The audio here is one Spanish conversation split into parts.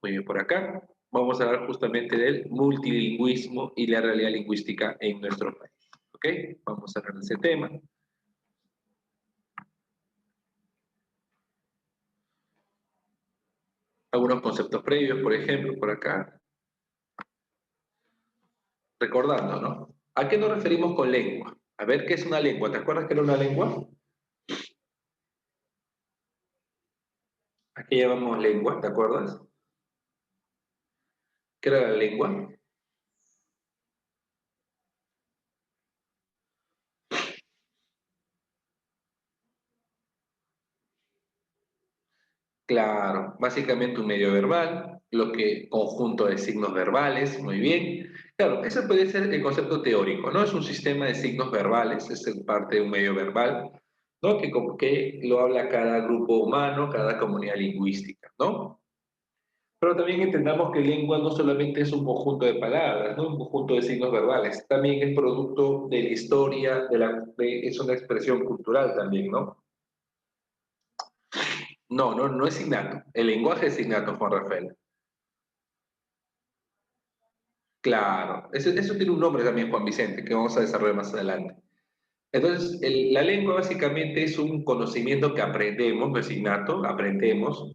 Muy bien, por acá vamos a hablar justamente del multilingüismo y la realidad lingüística en nuestro país. ¿Ok? Vamos a hablar de ese tema. Algunos conceptos previos, por ejemplo, por acá. Recordando, ¿no? ¿A qué nos referimos con lengua? A ver, ¿qué es una lengua? ¿Te acuerdas que era una lengua? ¿A qué llamamos lengua? ¿Te acuerdas? ¿Qué era la lengua? Claro, básicamente un medio verbal, lo que conjunto de signos verbales, muy bien. Claro, ese puede ser el concepto teórico, ¿no? Es un sistema de signos verbales, es parte de un medio verbal, ¿no? Que, como que lo habla cada grupo humano, cada comunidad lingüística, ¿no? Pero también entendamos que lengua no solamente es un conjunto de palabras, ¿no? Un conjunto de signos verbales, también es producto de la historia, es una expresión cultural también, ¿no? No, no, no es innato. El lenguaje es innato, Juan Rafael. Claro, eso tiene un nombre también, Juan Vicente, que vamos a desarrollar más adelante. Entonces, la lengua básicamente es un conocimiento que aprendemos, no es innato, aprendemos,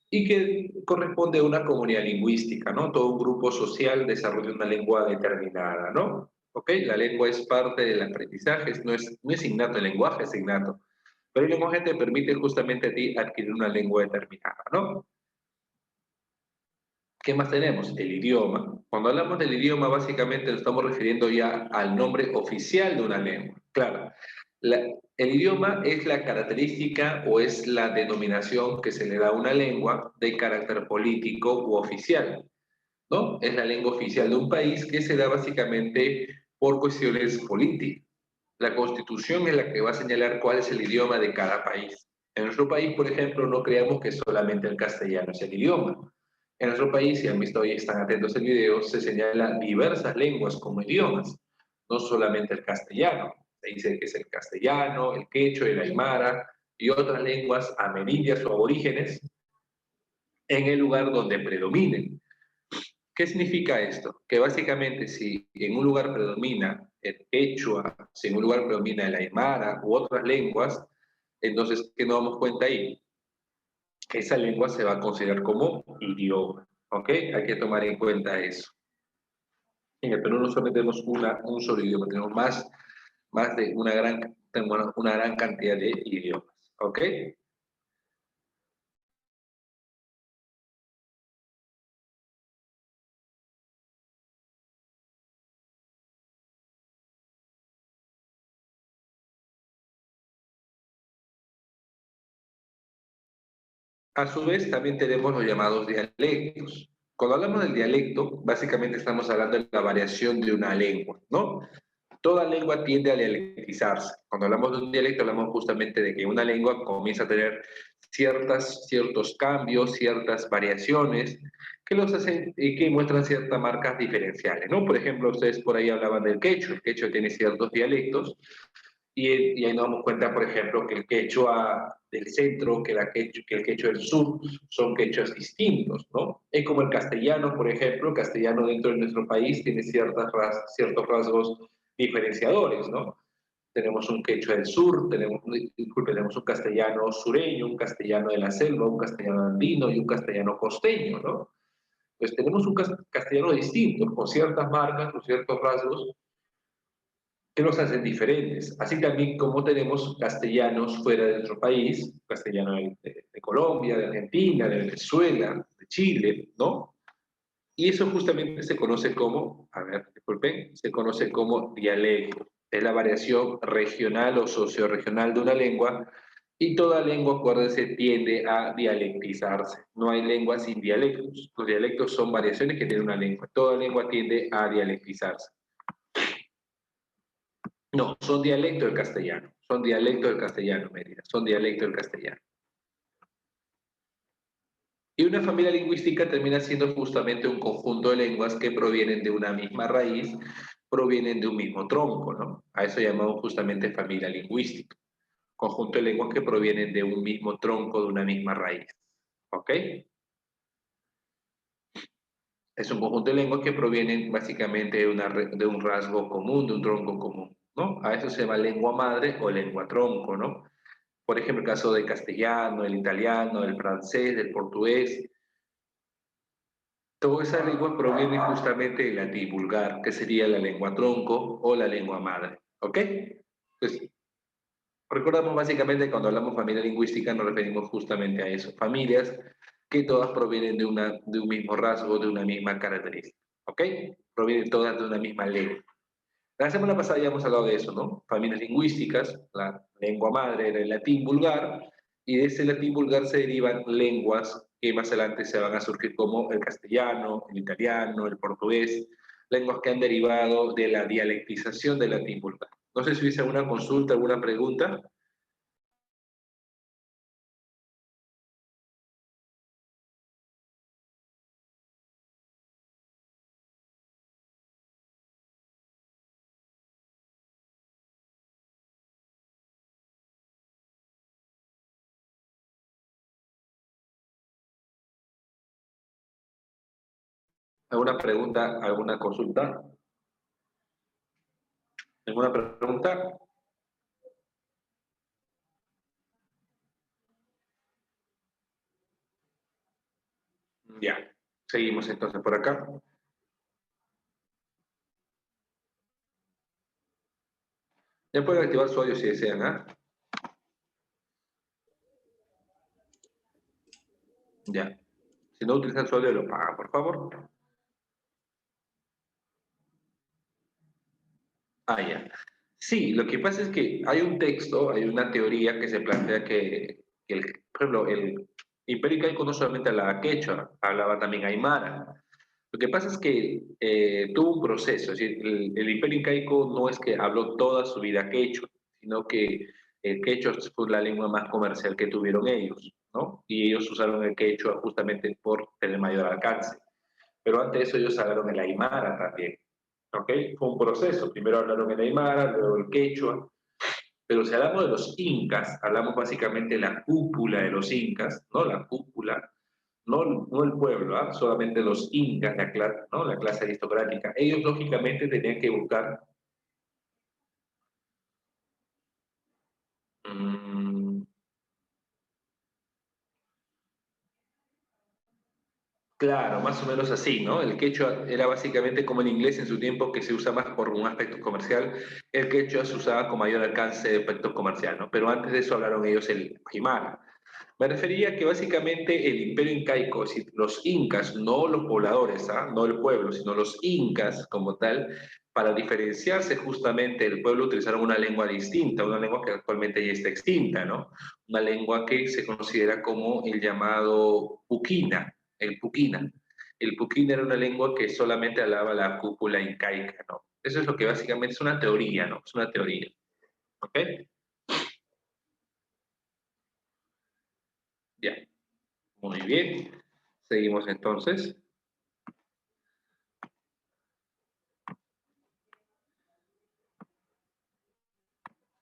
y que corresponde a una comunidad lingüística, ¿no? Todo un grupo social desarrolla una lengua determinada, ¿no? ¿Ok? La lengua es parte del aprendizaje, no es innato el lenguaje, es innato. Pero el lenguaje te permite justamente a ti adquirir una lengua determinada, ¿no? ¿Qué más tenemos? El idioma. Cuando hablamos del idioma, básicamente nos estamos refiriendo ya al nombre oficial de una lengua. Claro, el idioma es la característica o es la denominación que se le da a una lengua de carácter político u oficial, ¿no? Es la lengua oficial de un país que se da básicamente por cuestiones políticas. La Constitución es la que va a señalar cuál es el idioma de cada país. En nuestro país, por ejemplo, no creamos que solamente el castellano es el idioma. En nuestro país, si han visto y están atentos al video, se señala diversas lenguas como idiomas, no solamente el castellano. Se dice que es el castellano, el quechua, el aymara y otras lenguas amerindias o aborígenes en el lugar donde predominen. ¿Qué significa esto? Que básicamente si en un lugar predomina el quechua, si en un lugar predomina el aymara u otras lenguas, entonces, ¿qué nos damos cuenta ahí? Que esa lengua se va a considerar como idioma, ¿ok? Hay que tomar en cuenta eso. En el Perú no solamente tenemos un solo idioma, tenemos más de tenemos una gran cantidad de idiomas, ¿ok? A su vez, también tenemos los llamados dialectos. Cuando hablamos del dialecto, básicamente estamos hablando de la variación de una lengua, ¿no? Toda lengua tiende a dialectizarse. Cuando hablamos de un dialecto, hablamos justamente de que una lengua comienza a tener ciertos cambios, ciertas variaciones que los hacen y que muestran ciertas marcas diferenciales, ¿no? Por ejemplo, ustedes por ahí hablaban del quechua. El quechua tiene ciertos dialectos y ahí nos damos cuenta, por ejemplo, que el quechua del centro, que el quechua del sur, son quechuas distintos, ¿no? Es como el castellano, por ejemplo, el castellano dentro de nuestro país tiene ciertos rasgos diferenciadores, ¿no? Tenemos un quechua del sur, tenemos un castellano sureño, un castellano de la selva, un castellano andino y un castellano costeño, ¿no? Pues tenemos un castellano distinto, con ciertas marcas, con ciertos rasgos, que los hacen diferentes. Así también como tenemos castellanos fuera de nuestro país, castellano de Colombia, de Argentina, de Venezuela, de Chile, ¿no? Y eso justamente se conoce como, a ver, disculpen, se conoce como dialecto. Es la variación regional o socioregional de una lengua y toda lengua, acuérdense, tiende a dialectizarse. No hay lengua sin dialectos. Los dialectos son variaciones que tiene una lengua. Toda lengua tiende a dialectizarse. No, son dialecto del castellano. Son dialecto del castellano, Mérida. Son dialecto del castellano. Y una familia lingüística termina siendo justamente un conjunto de lenguas que provienen de una misma raíz, provienen de un mismo tronco, ¿no? A eso llamamos justamente familia lingüística. Conjunto de lenguas que provienen de un mismo tronco, de una misma raíz. ¿Ok? Es un conjunto de lenguas que provienen básicamente de un rasgo común, de un tronco común, ¿no? A eso se llama lengua madre o lengua tronco, ¿no? Por ejemplo, el caso del castellano, el italiano, el francés, el portugués. Todas esas lenguas provienen justamente del latín vulgar, que sería la lengua tronco o la lengua madre, ¿ok? Entonces, recordamos básicamente cuando hablamos familia lingüística nos referimos justamente a eso, familias que todas provienen de un mismo rasgo, de una misma característica, ¿ok? Provienen todas de una misma lengua. La semana pasada ya hemos hablado de eso, ¿no? Familias lingüísticas, la lengua madre era el latín vulgar, y de ese latín vulgar se derivan lenguas que más adelante se van a surgir como el castellano, el italiano, el portugués, lenguas que han derivado de la dialectización del latín vulgar. No sé si hubiese alguna consulta, alguna pregunta. ¿Alguna pregunta, alguna consulta? ¿Alguna pregunta? Ya, seguimos entonces por acá. Ya pueden activar su audio si desean, ¿ah? Ya. Si no utilizan su audio, lo pagan, por favor. Ah, ya. Sí, lo que pasa es que hay un texto, hay una teoría que se plantea por ejemplo, el Imperio Incaico no solamente hablaba quechua, hablaba también aymara. Lo que pasa es que tuvo un proceso, es decir, el Imperio Incaico no es que habló toda su vida quechua, sino que el quechua fue la lengua más comercial que tuvieron ellos, ¿no? Y ellos usaron el quechua justamente por tener mayor alcance. Pero antes de eso ellos hablaron el aymara también. ¿Ok? Fue un proceso. Primero hablaron el aymara, luego el quechua. Pero si hablamos de los incas, hablamos básicamente de la cúpula de los incas, ¿no? La cúpula, no el pueblo, ¿ah? Solamente los incas, ¿no? La clase aristocrática. Ellos lógicamente tenían que buscar mmm, claro, más o menos así, ¿no? El quechua era básicamente como el inglés en su tiempo, que se usa más por un aspecto comercial. El quechua se usaba con mayor alcance de aspecto comercial, ¿no? Pero antes de eso hablaron ellos el aymara. Me refería a que básicamente el imperio incaico, si los incas, no los pobladores, ¿ah? No el pueblo, sino los incas como tal, para diferenciarse justamente del pueblo utilizaron una lengua distinta, una lengua que actualmente ya está extinta, ¿no? Una lengua que se considera como el llamado puquina, el puquina. El puquina era una lengua que solamente hablaba la cúpula incaica, ¿no? Eso es lo que básicamente es una teoría, ¿no? Es una teoría, ¿ok? Ya, muy bien. Seguimos entonces.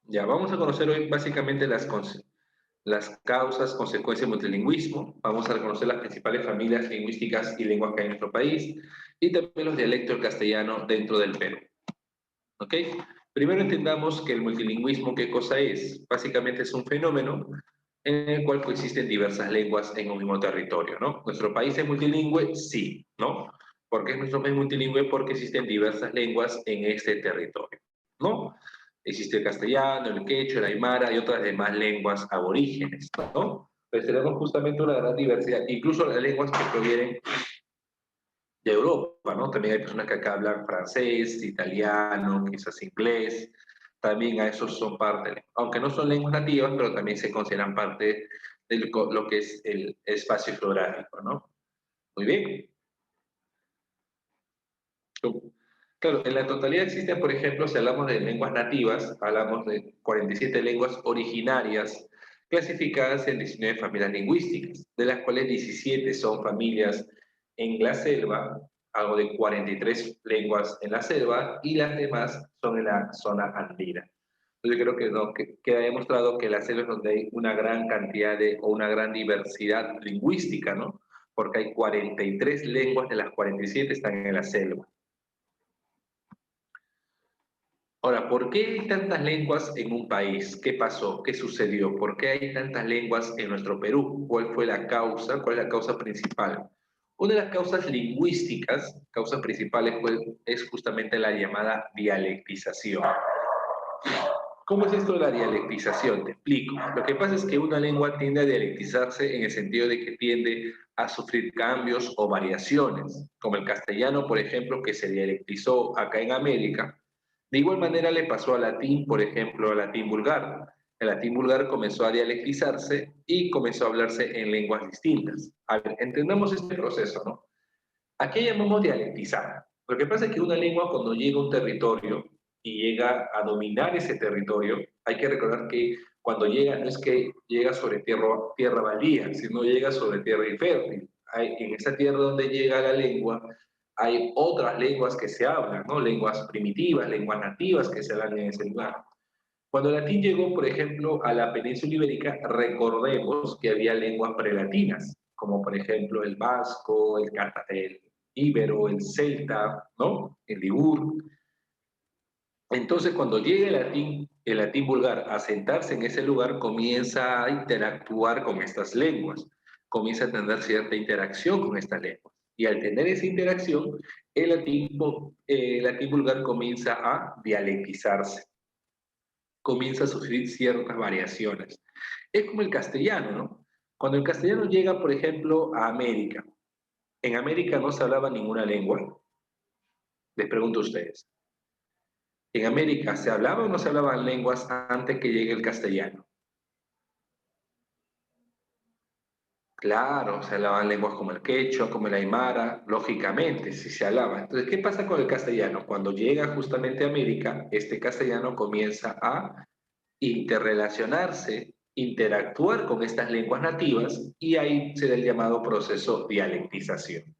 Ya, vamos a conocer hoy básicamente las causas, consecuencias del multilingüismo. Vamos a reconocer las principales familias lingüísticas y lenguas que hay en nuestro país y también los dialectos del castellano dentro del Perú. ¿Ok? Primero entendamos que el multilingüismo, ¿qué cosa es? Básicamente es un fenómeno en el cual coexisten diversas lenguas en un mismo territorio, ¿no? ¿Nuestro país es multilingüe? Sí, ¿no? ¿Por qué es nuestro país multilingüe? Porque existen diversas lenguas en este territorio, ¿no? Existe el castellano, el quechua, el aymara y otras demás lenguas aborígenes, ¿no? Pues tenemos justamente una gran diversidad, incluso las lenguas que provienen de Europa, ¿no? También hay personas que acá hablan francés, italiano, quizás inglés, también a esos son parte, aunque no son lenguas nativas, pero también se consideran parte de lo que es el espacio geográfico, ¿no? Muy bien. Claro, en la totalidad existen, por ejemplo, si hablamos de lenguas nativas, hablamos de 47 lenguas originarias clasificadas en 19 familias lingüísticas, de las cuales 17 son familias en la selva, algo de 43 lenguas en la selva y las demás son en la zona andina. Yo creo que, no, que queda demostrado que la selva es donde hay una gran cantidad de, o una gran diversidad lingüística, ¿no? porque hay 43 lenguas de las 47 están en la selva. Ahora, ¿por qué hay tantas lenguas en un país? ¿Qué pasó? ¿Qué sucedió? ¿Por qué hay tantas lenguas en nuestro Perú? ¿Cuál fue la causa? ¿Cuál es la causa principal? Una de las causas lingüísticas, causas principales, es justamente la llamada dialectización. ¿Cómo es esto de la dialectización? Te explico. Lo que pasa es que una lengua tiende a dialectizarse en el sentido de que tiende a sufrir cambios o variaciones, como el castellano, por ejemplo, que se dialectizó acá en América. De igual manera le pasó al latín, por ejemplo, al latín vulgar. El latín vulgar comenzó a dialectizarse y comenzó a hablarse en lenguas distintas. A ver, entendamos este proceso, ¿no? ¿A qué llamamos dialectizar? Lo que pasa es que una lengua cuando llega a un territorio y llega a dominar ese territorio, hay que recordar que cuando llega no es que llega sobre tierra baldía, sino llega sobre tierra infértil. En esa tierra donde llega la lengua hay otras lenguas que se hablan, ¿no? Lenguas primitivas, lenguas nativas que se hablan en ese lugar. Cuando el latín llegó, por ejemplo, a la península ibérica, recordemos que había lenguas prelatinas, como por ejemplo el vasco, el íbero, el celta, ¿no? El ligur. Entonces, cuando llega el latín vulgar a sentarse en ese lugar, comienza a interactuar con estas lenguas, comienza a tener cierta interacción con estas lenguas. Y al tener esa interacción, el latín vulgar comienza a dialectizarse, comienza a sufrir ciertas variaciones. Es como el castellano, ¿no? Cuando el castellano llega, por ejemplo, a América, en América no se hablaba ninguna lengua. Les pregunto a ustedes. ¿En América se hablaba o no se hablaban lenguas antes que llegue el castellano? Claro, se hablaban lenguas como el quechua, como el aymara, lógicamente, sí se hablaba. Entonces, ¿qué pasa con el castellano? Cuando llega justamente a América, este castellano comienza a interrelacionarse, interactuar con estas lenguas nativas y ahí se da el llamado proceso dialectización.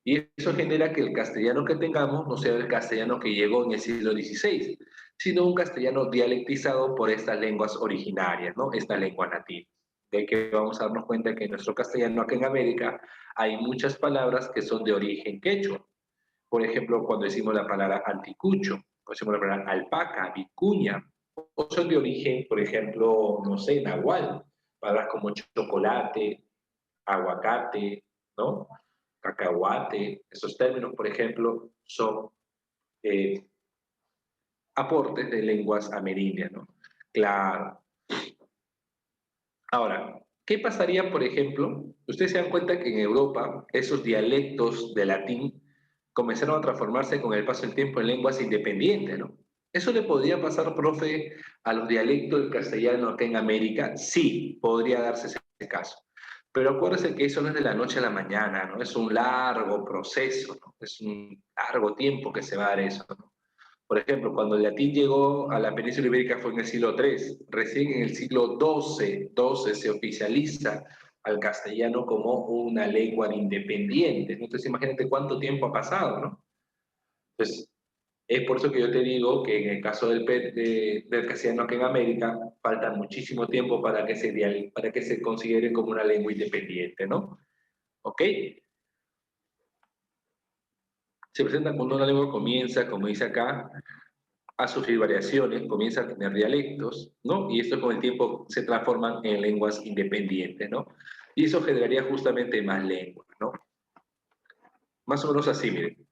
Y eso genera que el castellano que tengamos no sea el castellano que llegó en el siglo XVI, sino un castellano dialectizado por estas lenguas originarias, ¿no? Estas lenguas nativas. De que vamos a darnos cuenta que en nuestro castellano acá en América hay muchas palabras que son de origen quechua. Por ejemplo, cuando decimos la palabra anticucho, cuando decimos la palabra alpaca, vicuña, o son de origen, por ejemplo, no sé, nahual, palabras como chocolate, aguacate, ¿no? Cacahuate, esos términos, por ejemplo, son eh, aportes de lenguas amerindias, ¿no? Claro. Ahora, ¿qué pasaría, por ejemplo? Ustedes se dan cuenta que en Europa esos dialectos de latín comenzaron a transformarse con el paso del tiempo en lenguas independientes, ¿no? ¿Eso le podría pasar, profe, a los dialectos del castellano acá en América? Sí, podría darse ese caso. Pero acuérdense que eso no es de la noche a la mañana, ¿no? Es un largo proceso, ¿no? Es un largo tiempo que se va a dar eso, ¿no? Por ejemplo, cuando el latín llegó a la península ibérica fue en el siglo III. Recién en el siglo XII se oficializa al castellano como una lengua independiente. Entonces, imagínate cuánto tiempo ha pasado, ¿no? Entonces, es por eso que yo te digo que en el caso del castellano aquí en América, falta muchísimo tiempo para que se considere como una lengua independiente, ¿no? ¿Ok? Se presenta cuando una lengua comienza, como dice acá, a sufrir variaciones, comienza a tener dialectos, ¿no? Y esto con el tiempo se transforman en lenguas independientes, ¿no? Y eso generaría justamente más lenguas, ¿no? Más o menos así, miren.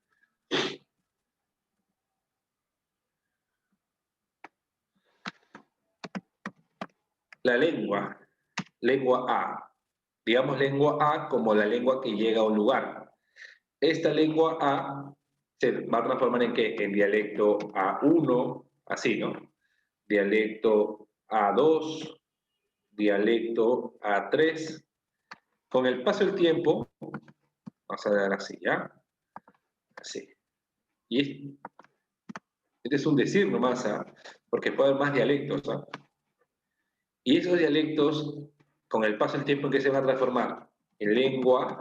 La lengua A. Digamos lengua A como la lengua que llega a un lugar. Esta lengua A se va a transformar en qué? En dialecto A1, así, ¿no? Dialecto A2, dialecto A3. Con el paso del tiempo, vamos a dar así, ¿ya? Así. Y este es un decir nomás, ¿ah? Porque puede haber más dialectos, ¿ah? Y esos dialectos, con el paso del tiempo, ¿en qué se van a transformar? En lengua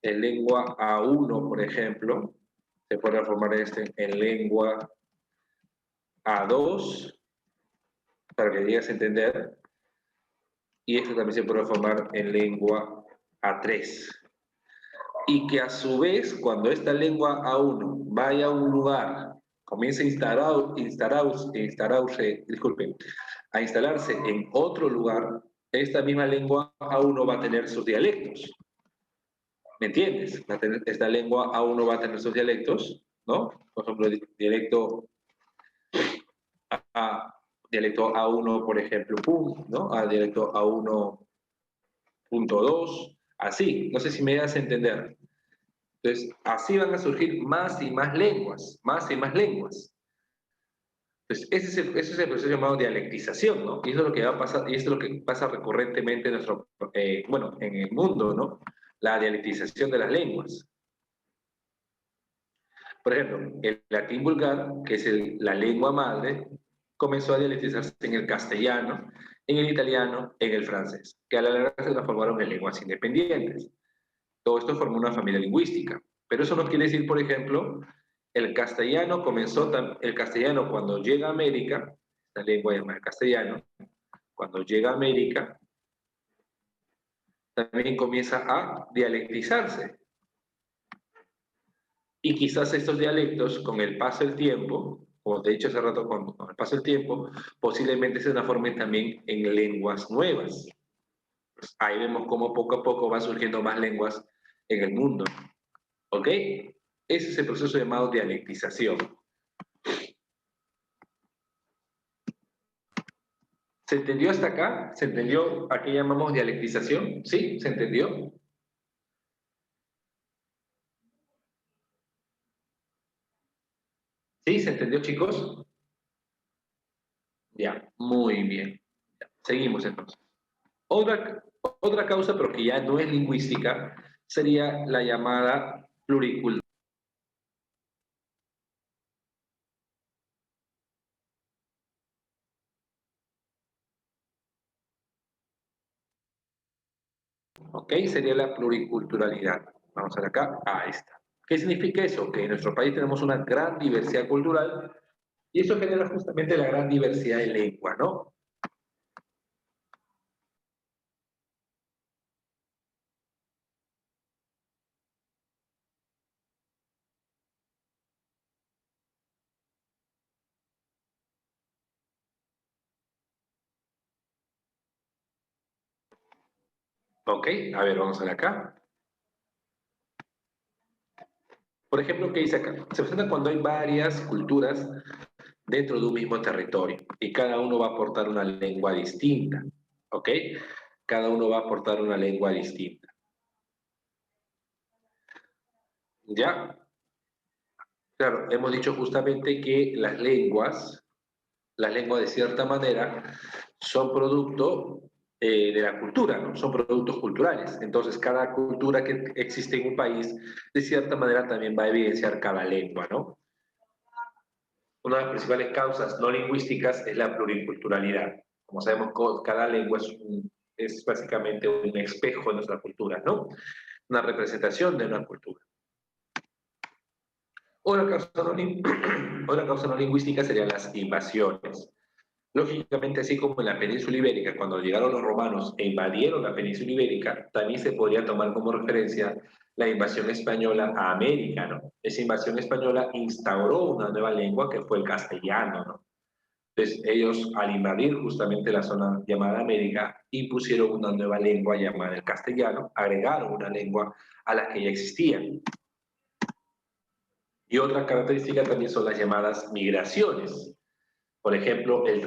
A1, por ejemplo, se puede transformar en lengua A2, para que llegues a entender, y esto también se puede transformar en lengua A3. y que a su vez, cuando esta lengua A1 vaya a un lugar, comience a instalarse en otro lugar, esta misma lengua A1 va a tener sus dialectos. ¿Me entiendes? Esta lengua A1 va a tener sus dialectos, ¿no? Por ejemplo, dialecto dialecto A1, por ejemplo, ¿no? A dialecto A1.2, así. No sé si me das a entender. Entonces, así van a surgir más y más lenguas, más y más lenguas. Entonces, ese es el proceso llamado dialectización, ¿no? Y eso es lo que va a pasar, y esto es lo que pasa recurrentemente en nuestro, bueno, en el mundo, ¿no? La dialectización de las lenguas. Por ejemplo, el latín vulgar, que es la lengua madre, comenzó a dialectizarse en el castellano, en el italiano, en el francés, que a la larga se transformaron en lenguas independientes. Todo esto formó una familia lingüística. Pero eso no quiere decir, por ejemplo, el castellano cuando llega a América, la lengua llama el castellano, cuando llega a América, también comienza a dialectizarse. Y quizás estos dialectos, con el paso del tiempo, como te he dicho hace rato, con el paso del tiempo, posiblemente se transformen también en lenguas nuevas. Pues ahí vemos cómo poco a poco van surgiendo más lenguas en el mundo. ¿Ok? Ese es el proceso llamado dialectización. ¿Se entendió hasta acá? ¿Se entendió a qué llamamos dialectización? ¿Sí? ¿Se entendió? ¿Sí? ¿Se entendió, chicos? Ya, muy bien. Ya, seguimos entonces. Otra, otra causa, pero que ya no es lingüística, sería la llamada pluriculturalidad. ¿Ok? Sería la pluriculturalidad. Vamos a ver acá, a esta. ¿Qué significa eso? Que en nuestro país tenemos una gran diversidad cultural y eso genera justamente la gran diversidad de lengua, ¿no? ¿Ok? A ver, vamos a ver acá. Por ejemplo, ¿qué dice acá? Se presenta cuando hay varias culturas dentro de un mismo territorio y cada uno va a aportar una lengua distinta. ¿Ok? Cada uno va a aportar una lengua distinta. ¿Ya? Claro, hemos dicho justamente que las lenguas de cierta manera son producto de la cultura, ¿no? Son productos culturales. Entonces, cada cultura que existe en un país, de cierta manera, también va a evidenciar cada lengua, ¿no? Una de las principales causas no lingüísticas es la pluriculturalidad. Como sabemos, cada lengua es básicamente un espejo de nuestra cultura, ¿no? Una representación de una cultura. Otra causa otra causa no lingüística serían las invasiones. Lógicamente, así como en la península ibérica, cuando llegaron los romanos e invadieron la península ibérica, también se podría tomar como referencia la invasión española a América, ¿no? Esa invasión española instauró una nueva lengua que fue el castellano, ¿no? Entonces, ellos, al invadir justamente la zona llamada América, impusieron una nueva lengua llamada el castellano, agregaron una lengua a las que ya existían. Y otra característica también son las llamadas migraciones. Por ejemplo, el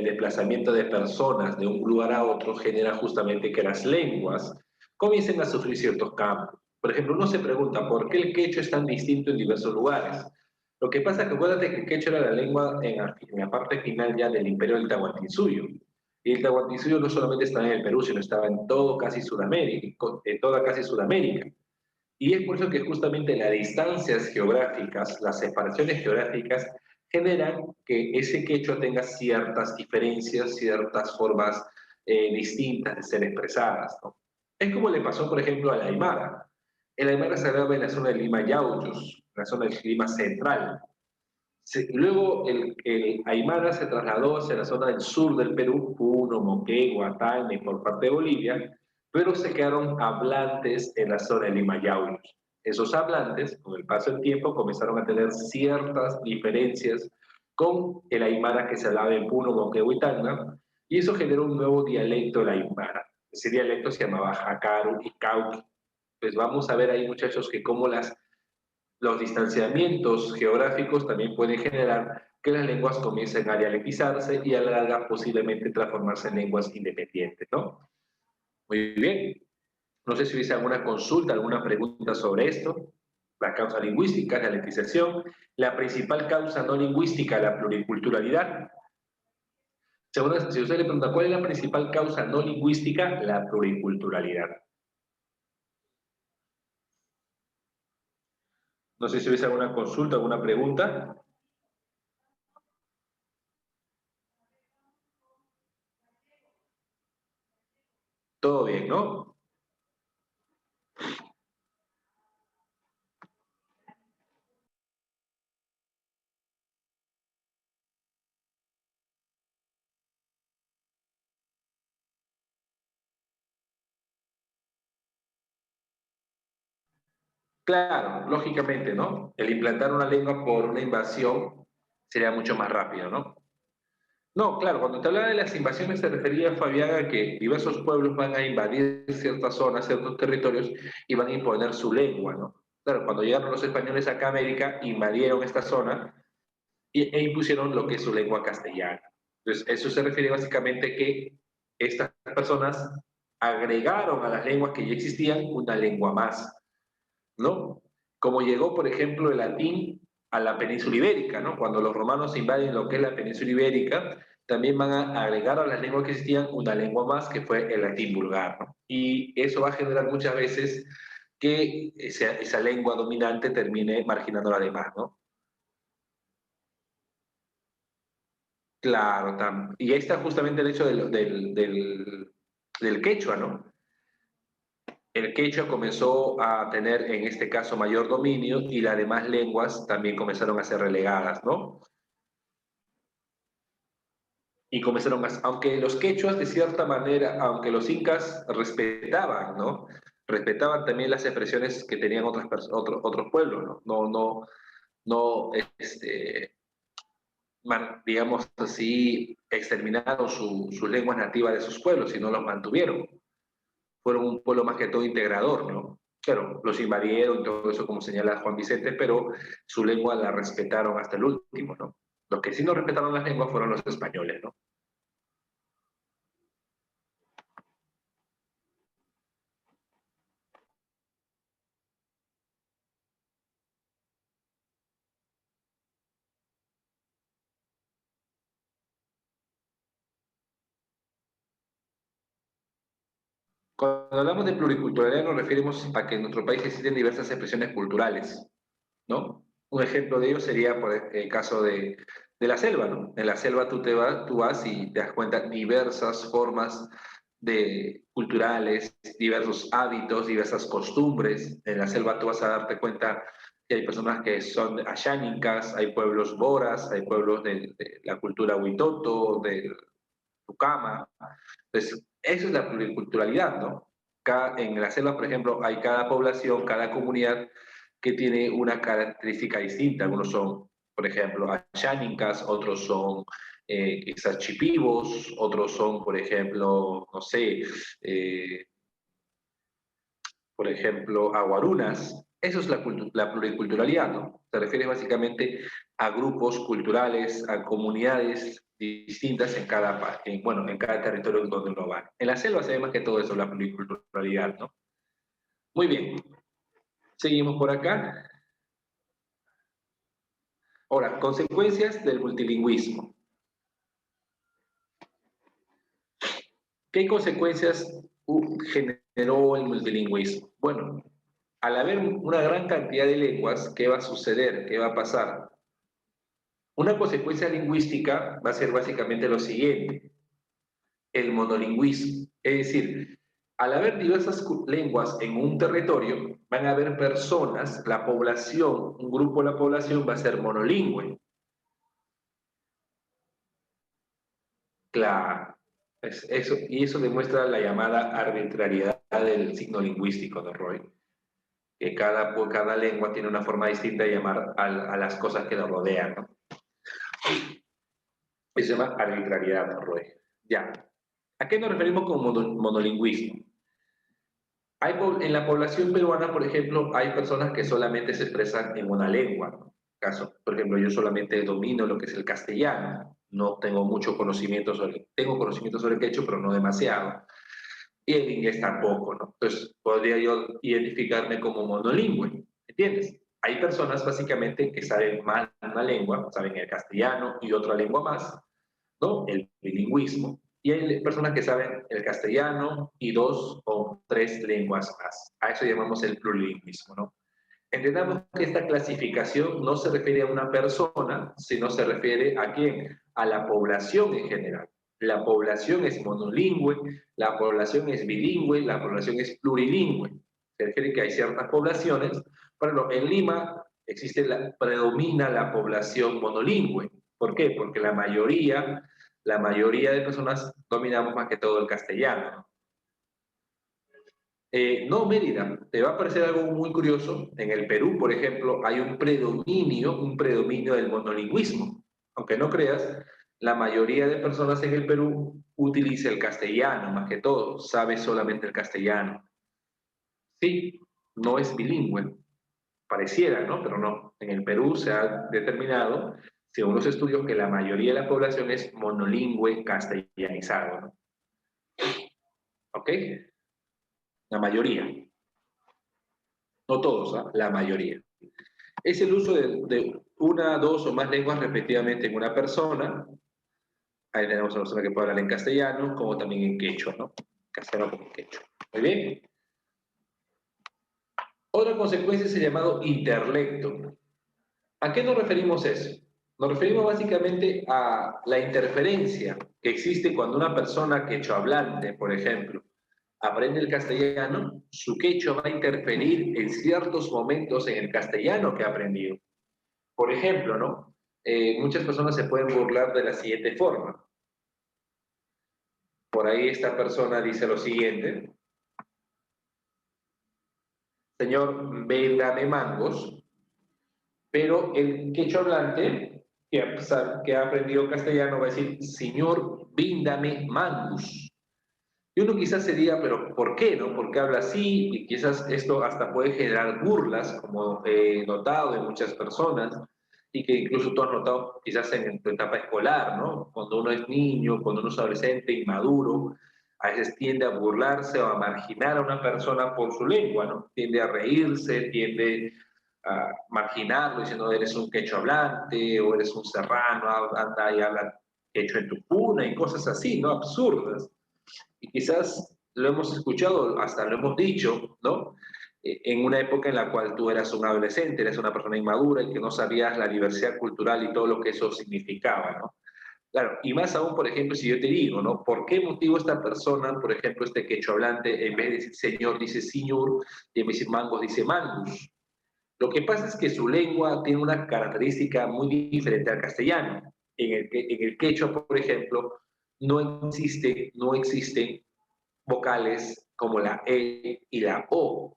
desplazamiento de personas de un lugar a otro genera justamente que las lenguas comiencen a sufrir ciertos cambios. Por ejemplo, uno se pregunta por qué el quechua es tan distinto en diversos lugares. Lo que pasa es que acuérdate que el quechua era la lengua en la parte final ya del imperio del Tahuantinsuyo. Y el Tahuantinsuyo no solamente estaba en el Perú, sino estaba en todo casi Sudamérica, en toda casi Sudamérica. Y es por eso que justamente las distancias geográficas, las separaciones geográficas, generan que ese quechua tenga ciertas diferencias, ciertas formas distintas de ser expresadas, ¿no? Es como le pasó, por ejemplo, al Aymara. El Aymara se hablaba en la zona de Lima Yauyos, en la zona del Lima Central. Luego el Aymara se trasladó hacia la zona del sur del Perú, Puno, Moquegua, Tacna y por parte de Bolivia, pero se quedaron hablantes en la zona de Limayaulos. Esos hablantes, con el paso del tiempo, comenzaron a tener ciertas diferencias con el aymara que se hablaba en Puno, Moquegua y Tacna, y eso generó un nuevo dialecto del aymara. Ese dialecto se llamaba Jacaru y Cauqui. Pues vamos a ver ahí, muchachos, que cómo los distanciamientos geográficos también pueden generar que las lenguas comiencen a dialectizarse y a la larga posiblemente transformarse en lenguas independientes, ¿no? Muy bien. No sé si hubiese alguna consulta, alguna pregunta sobre esto. La causa lingüística, la dialectización. La principal causa no lingüística, la pluriculturalidad. Si usted le pregunta cuál es la principal causa no lingüística, la pluriculturalidad. No sé si hubiese alguna consulta, alguna pregunta. Todo bien, ¿no? Claro, lógicamente, ¿no? El implantar una lengua por una invasión sería mucho más rápido, ¿no? No, claro, cuando te hablaba de las invasiones se refería, Fabián, a que diversos pueblos van a invadir ciertas zonas, ciertos territorios y van a imponer su lengua, ¿no? Claro, cuando llegaron los españoles acá a América, invadieron esta zona e impusieron lo que es su lengua castellana. Entonces, eso se refiere básicamente que estas personas agregaron a las lenguas que ya existían una lengua más, ¿no? Como llegó, por ejemplo, el latín a la península ibérica, ¿no? Cuando los romanos invaden lo que es la península ibérica, también van a agregar a las lenguas que existían una lengua más, que fue el latín vulgar, ¿no? Y eso va a generar muchas veces que esa lengua dominante termine marginando a la demás, ¿no? Claro, y ahí está justamente el hecho del quechua, ¿no? El quechua comenzó a tener, en este caso, mayor dominio y las demás lenguas también comenzaron a ser relegadas, ¿no? Y comenzaron a, aunque los quechuas de cierta manera, aunque los incas respetaban, ¿no? Respetaban también las expresiones que tenían otros pueblos, ¿no? No, digamos así, exterminaron sus lenguas nativas de sus pueblos, sino los mantuvieron. Fueron un pueblo más que todo integrador, ¿no? Claro, los invadieron y todo eso, como señala Juan Vicente, pero su lengua la respetaron hasta el último, ¿no? Los que sí no respetaron las lenguas fueron los españoles, ¿no? Cuando hablamos de pluriculturalidad nos referimos a que en nuestro país existen diversas expresiones culturales, ¿no? Un ejemplo de ello sería por el caso de la selva, ¿no? En la selva tú vas y te das cuenta diversas formas culturales, diversos hábitos, diversas costumbres. En la selva tú vas a darte cuenta que hay personas que son ayánicas, hay pueblos boras, hay pueblos de la cultura huitoto, de Tucama. Entonces, eso es la pluriculturalidad, ¿no? En la selva, por ejemplo, hay cada población, cada comunidad que tiene una característica distinta. Algunos son, por ejemplo, ayánicas, otros son quizás chipivos, otros son, por ejemplo, no sé, eh, por ejemplo, aguarunas. Eso es la pluriculturalidad, ¿no? Se refiere básicamente a grupos culturales, a comunidades distintas bueno, en cada territorio donde uno va. En la selva se ve más que todo eso, la pluriculturalidad, ¿no? Muy bien, seguimos por acá. Ahora, consecuencias del multilingüismo. ¿Qué consecuencias generó el multilingüismo? Bueno, al haber una gran cantidad de lenguas, ¿qué va a suceder? ¿Qué va a pasar? Una consecuencia lingüística va a ser básicamente lo siguiente, el monolingüismo. Es decir, al haber diversas lenguas en un territorio, van a haber personas, la población, un grupo de la población va a ser monolingüe. Claro, eso, y eso demuestra la llamada arbitrariedad del signo lingüístico, ¿no, Roy? Que cada lengua tiene una forma distinta de llamar a las cosas que la rodean, ¿no? Eso se llama arbitrariedad, ¿no, Roy? Ya. ¿A qué nos referimos con monolingüismo? En la población peruana, por ejemplo, hay personas que solamente se expresan en una lengua, ¿no? Caso, por ejemplo, yo solamente domino lo que es el castellano, no tengo mucho conocimiento tengo conocimiento sobre el quechua, pero no demasiado. Y el inglés tampoco, ¿no? Entonces, podría yo identificarme como monolingüe, ¿entiendes? Hay personas básicamente que saben más una lengua, saben el castellano y otra lengua más, ¿no? El bilingüismo. Y hay personas que saben el castellano y 2 o 3 lenguas más. A eso llamamos el plurilingüismo, ¿no? Entendamos que esta clasificación no se refiere a una persona, sino se refiere a quién, a la población en general. La población es monolingüe, la población es bilingüe, la población es plurilingüe. Se refiere que hay ciertas poblaciones, por ejemplo, en Lima predomina la población monolingüe. ¿Por qué? Porque la mayoría de personas dominamos más que todo el castellano. No, Mérida, te va a parecer algo muy curioso. En el Perú, por ejemplo, hay un predominio del monolingüismo. Aunque no creas, la mayoría de personas en el Perú utiliza el castellano, más que todo, sabe solamente el castellano. Sí, no es bilingüe, pareciera, ¿no? Pero no. En el Perú se ha determinado, según los estudios, que la mayoría de la población es monolingüe castellanizado, ¿no? ¿Ok? La mayoría. No todos, ¿ah? La mayoría. Es el uso de una, dos o más lenguas repetidamente en una persona. Ahí tenemos a una persona que puede hablar en castellano, como también en quechua, ¿no? Castellano como en quechua. Muy bien. Otra consecuencia es el llamado interlecto. ¿A qué nos referimos eso? Nos referimos básicamente a la interferencia que existe cuando una persona quechua hablante, por ejemplo, aprende el castellano, su quechua va a interferir en ciertos momentos en el castellano que ha aprendido. Por ejemplo, ¿no? Muchas personas se pueden burlar de la siguiente forma. Por ahí esta persona dice lo siguiente: señor, véndame mangos, pero el quechua hablante que ha aprendido castellano va a decir, señor, víndame mangos. Y uno quizás se diga, pero ¿por qué, no? ¿Por qué habla así? Y quizás esto hasta puede generar burlas, como he notado en muchas personas, y que incluso tú has notado quizás en tu etapa escolar, ¿no? Cuando uno es niño, cuando uno es adolescente, inmaduro, a veces tiende a burlarse o a marginar a una persona por su lengua, ¿no? Tiende a reírse, tiende a marginarlo diciendo eres un quechua hablante o eres un serrano, anda y habla quechua en tu cuna y cosas así, ¿no? Absurdas. Y quizás lo hemos escuchado, hasta lo hemos dicho, ¿no? En una época en la cual tú eras un adolescente, eres una persona inmadura y que no sabías la diversidad cultural y todo lo que eso significaba, ¿no? Claro, y más aún, por ejemplo, si yo te digo, ¿no? ¿Por qué motivo esta persona, por ejemplo, este quechua hablante, en vez de decir señor, dice señor, y en vez de decir mangos, dice mangus? Lo que pasa es que su lengua tiene una característica muy diferente al castellano. En el quechua, por ejemplo, no existen vocales como la E y la O.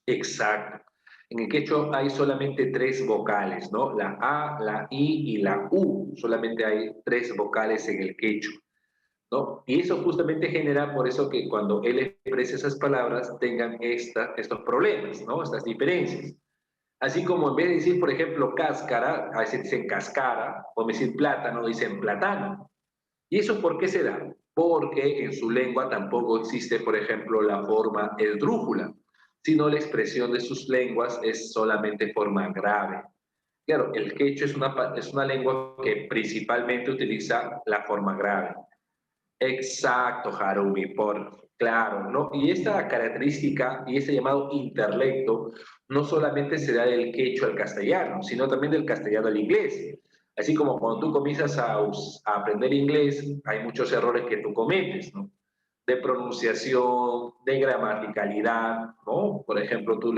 Exacto. En el quechua hay solamente 3 vocales, ¿no? La A, la I y la U. Solamente hay 3 vocales en el quechua, ¿no? Y eso justamente genera por eso que cuando él expresa esas palabras tengan estos problemas, ¿no? Estas diferencias. Así como en vez de decir, por ejemplo, cáscara, a veces dicen cascara, o decir plátano, dicen platano. ¿Y eso por qué se da? Porque en su lengua tampoco existe, por ejemplo, la forma esdrújula, sino la expresión de sus lenguas es solamente forma grave. Claro, el quechua es una lengua que principalmente utiliza la forma grave. Exacto, Harumi, claro, ¿no? Y esta característica y ese llamado interlecto no solamente se da del quechua al castellano, sino también del castellano al inglés. Así como cuando tú comienzas a aprender inglés, hay muchos errores que tú cometes, ¿no? De pronunciación, de gramaticalidad, ¿no? Por ejemplo, tú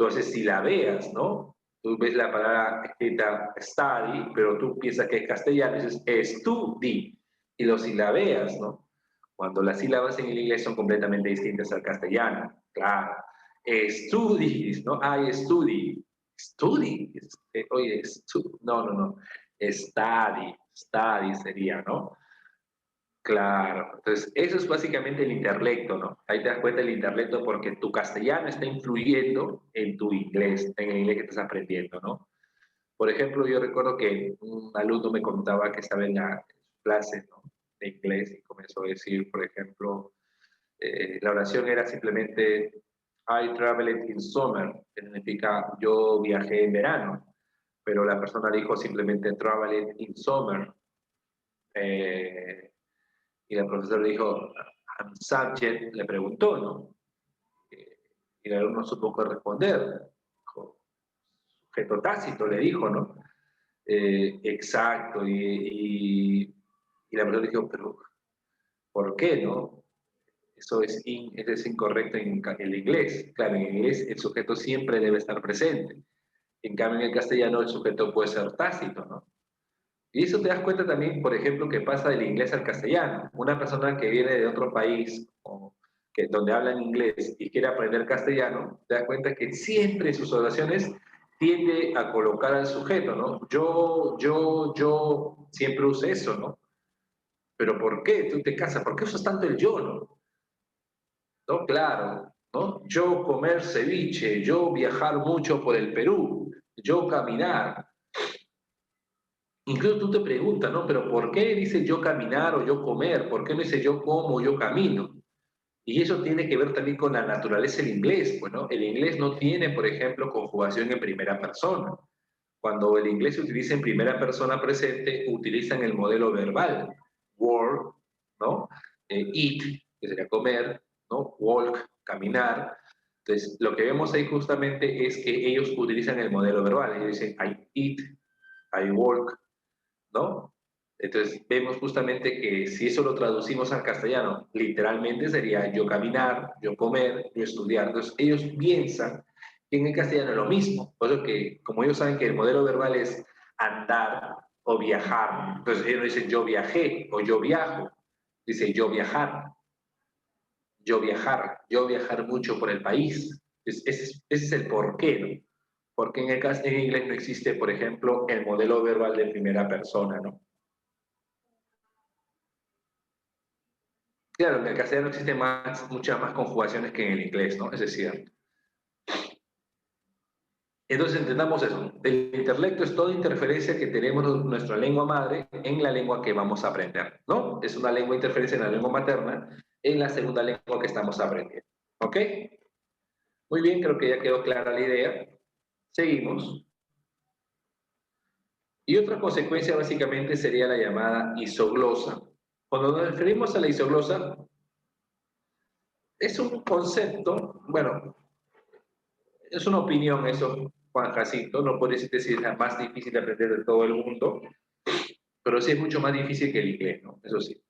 haces silabeas, ¿no? Tú ves la palabra escrita study, pero tú piensas que es castellano y dices estudi y los silabeas, ¿no? Cuando las sílabas en el inglés son completamente distintas al castellano. Claro. Studies, ¿no? I study. Study. Oye, no, no, no. Study. Study sería, ¿no? Claro. Entonces, eso es básicamente el interlecto, ¿no? Ahí te das cuenta del interlecto porque tu castellano está influyendo en tu inglés, en el inglés que estás aprendiendo, ¿no? Por ejemplo, yo recuerdo que un alumno me contaba que estaba en la clase, ¿no?, de inglés y comenzó a decir, por ejemplo, la oración era simplemente I traveled in summer, que significa yo viajé en verano, pero la persona dijo simplemente traveled in summer. Eh, y la profesora le dijo, subject, le preguntó, ¿no? Y el alumno supo qué responder. Dijo, sujeto tácito, le dijo, ¿no? Exacto, y la persona dijo, pero ¿por qué no? Eso es incorrecto en el inglés. Claro, en inglés el sujeto siempre debe estar presente. En cambio, en el castellano el sujeto puede ser tácito, ¿no? Y eso te das cuenta también, por ejemplo, que pasa del inglés al castellano. Una persona que viene de otro país o donde hablan inglés y quiere aprender castellano, te das cuenta que siempre en sus oraciones tiende a colocar al sujeto, ¿no? Yo, siempre usa eso, ¿no? Pero ¿por qué? Tú te casas, ¿por qué usas tanto el yo, no? ¿No? Claro, ¿no? Yo comer ceviche, yo viajar mucho por el Perú, yo caminar. Incluso tú te preguntas, ¿no? Pero ¿por qué dice yo caminar o yo comer? ¿Por qué no dice yo como o yo camino? Y eso tiene que ver también con la naturaleza del inglés, pues, ¿no? El inglés no tiene, por ejemplo, conjugación en primera persona. Cuando el inglés se utiliza en primera persona presente, utilizan el modelo verbal. Work, ¿no? Eat, que sería comer, ¿no? Walk, caminar. Entonces, lo que vemos ahí justamente es que ellos utilizan el modelo verbal. Ellos dicen, I eat, I walk, ¿no? Entonces, vemos justamente que si eso lo traducimos al castellano, literalmente sería yo caminar, yo comer, yo estudiar. Entonces, ellos piensan que en el castellano es lo mismo. Por eso que, como ellos saben que el modelo verbal es andar o viajar, entonces ellos no dicen yo viajé o yo viajo, dice yo viajar mucho por el país. Ese es el porqué, ¿no? Porque en inglés no existe, por ejemplo, el modelo verbal de primera persona, ¿no? Claro, en el castellano existen muchas más conjugaciones que en el inglés, ¿no? Es decir, entonces entendamos eso. El intelecto es toda interferencia que tenemos en nuestra lengua madre en la lengua que vamos a aprender, ¿no? Es una lengua interferencia en la lengua materna en la segunda lengua que estamos aprendiendo. ¿Ok? Muy bien, creo que ya quedó clara la idea. Seguimos. Y otra consecuencia básicamente sería la llamada isoglosa. Cuando nos referimos a la isoglosa, es un concepto, bueno, es una opinión eso, Juan Jacinto, no puedo decirte si es la más difícil de aprender de todo el mundo, pero sí es mucho más difícil que el inglés, ¿no? Eso sí.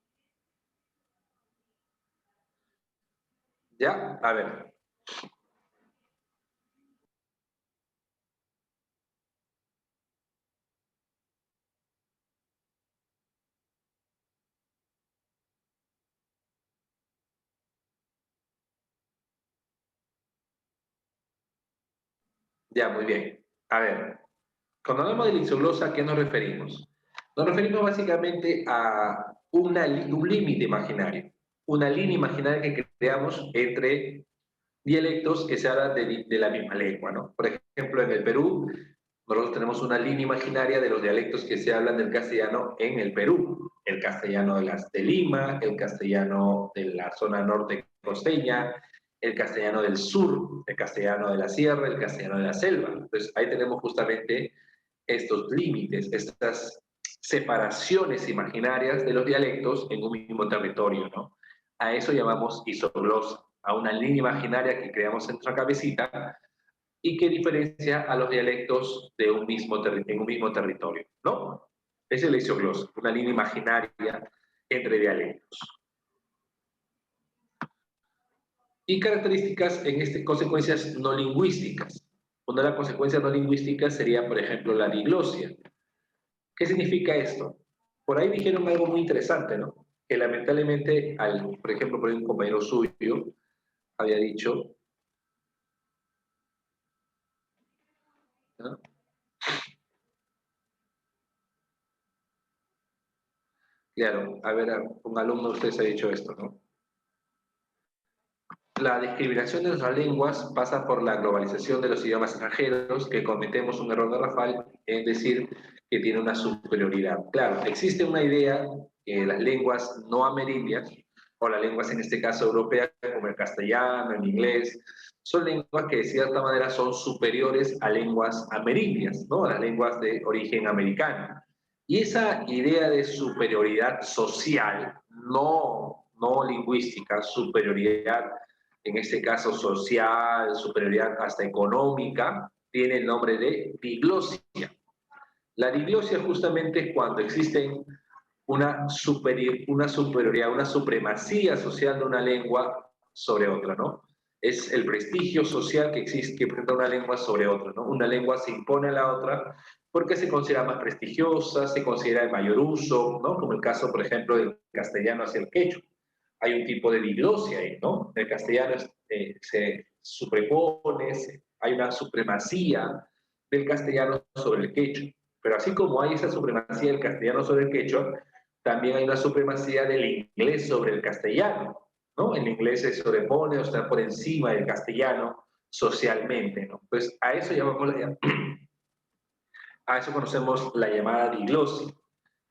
¿Ya? A ver. Ya, muy bien. A ver, cuando hablamos de la isoglosa, ¿a qué nos referimos? Nos referimos básicamente a un límite imaginario, una línea imaginaria que creamos entre dialectos que se hablan de la misma lengua, ¿no? Por ejemplo, en el Perú, nosotros tenemos una línea imaginaria de los dialectos que se hablan del castellano en el Perú. El castellano de Lima, el castellano de la zona norte costeña, el castellano del sur, el castellano de la sierra, el castellano de la selva. Entonces, ahí tenemos justamente estos límites, estas separaciones imaginarias de los dialectos en un mismo territorio, ¿no? A eso llamamos isoglosa, a una línea imaginaria que creamos en nuestra cabecita y que diferencia a los dialectos de en un mismo territorio, ¿no? Esa es la isoglosa, una línea imaginaria entre dialectos. Y características en consecuencias no lingüísticas. Una de las consecuencias no lingüísticas sería, por ejemplo, la diglosia. ¿Qué significa esto? Por ahí dijeron algo muy interesante, ¿no? que lamentablemente, por ejemplo, por un compañero suyo había dicho, ¿no? Claro, a ver, un alumno de ustedes ha dicho esto, ¿no? La discriminación de nuestras lenguas pasa por la globalización de los idiomas extranjeros, que cometemos un error garrafal en decir que tiene una superioridad. Claro, existe una idea que las lenguas no amerindias, o las lenguas en este caso europeas, como el castellano, el inglés, son lenguas que de cierta manera son superiores a lenguas amerindias, ¿no? A las lenguas de origen americano. Y esa idea de superioridad social, no lingüística, superioridad en este caso social, superioridad hasta económica, tiene el nombre de diglosia. La diglosia justamente es cuando existen una superioridad, una supremacía social de una lengua sobre otra, ¿no? Es el prestigio social que existe, que presenta una lengua sobre otra, ¿no? Una lengua se impone a la otra porque se considera más prestigiosa, se considera de mayor uso, ¿no? Como el caso, por ejemplo, del castellano hacia el quechua. Hay un tipo de diglosia ahí, ¿no? El castellano se superpone, hay una supremacía del castellano sobre el quechua. Pero así como hay esa supremacía del castellano sobre el quechua, también hay una supremacía del inglés sobre el castellano, ¿no? El inglés se sobrepone o está por encima del castellano socialmente, ¿no? Pues a eso llamamos a eso conocemos la llamada diglosia,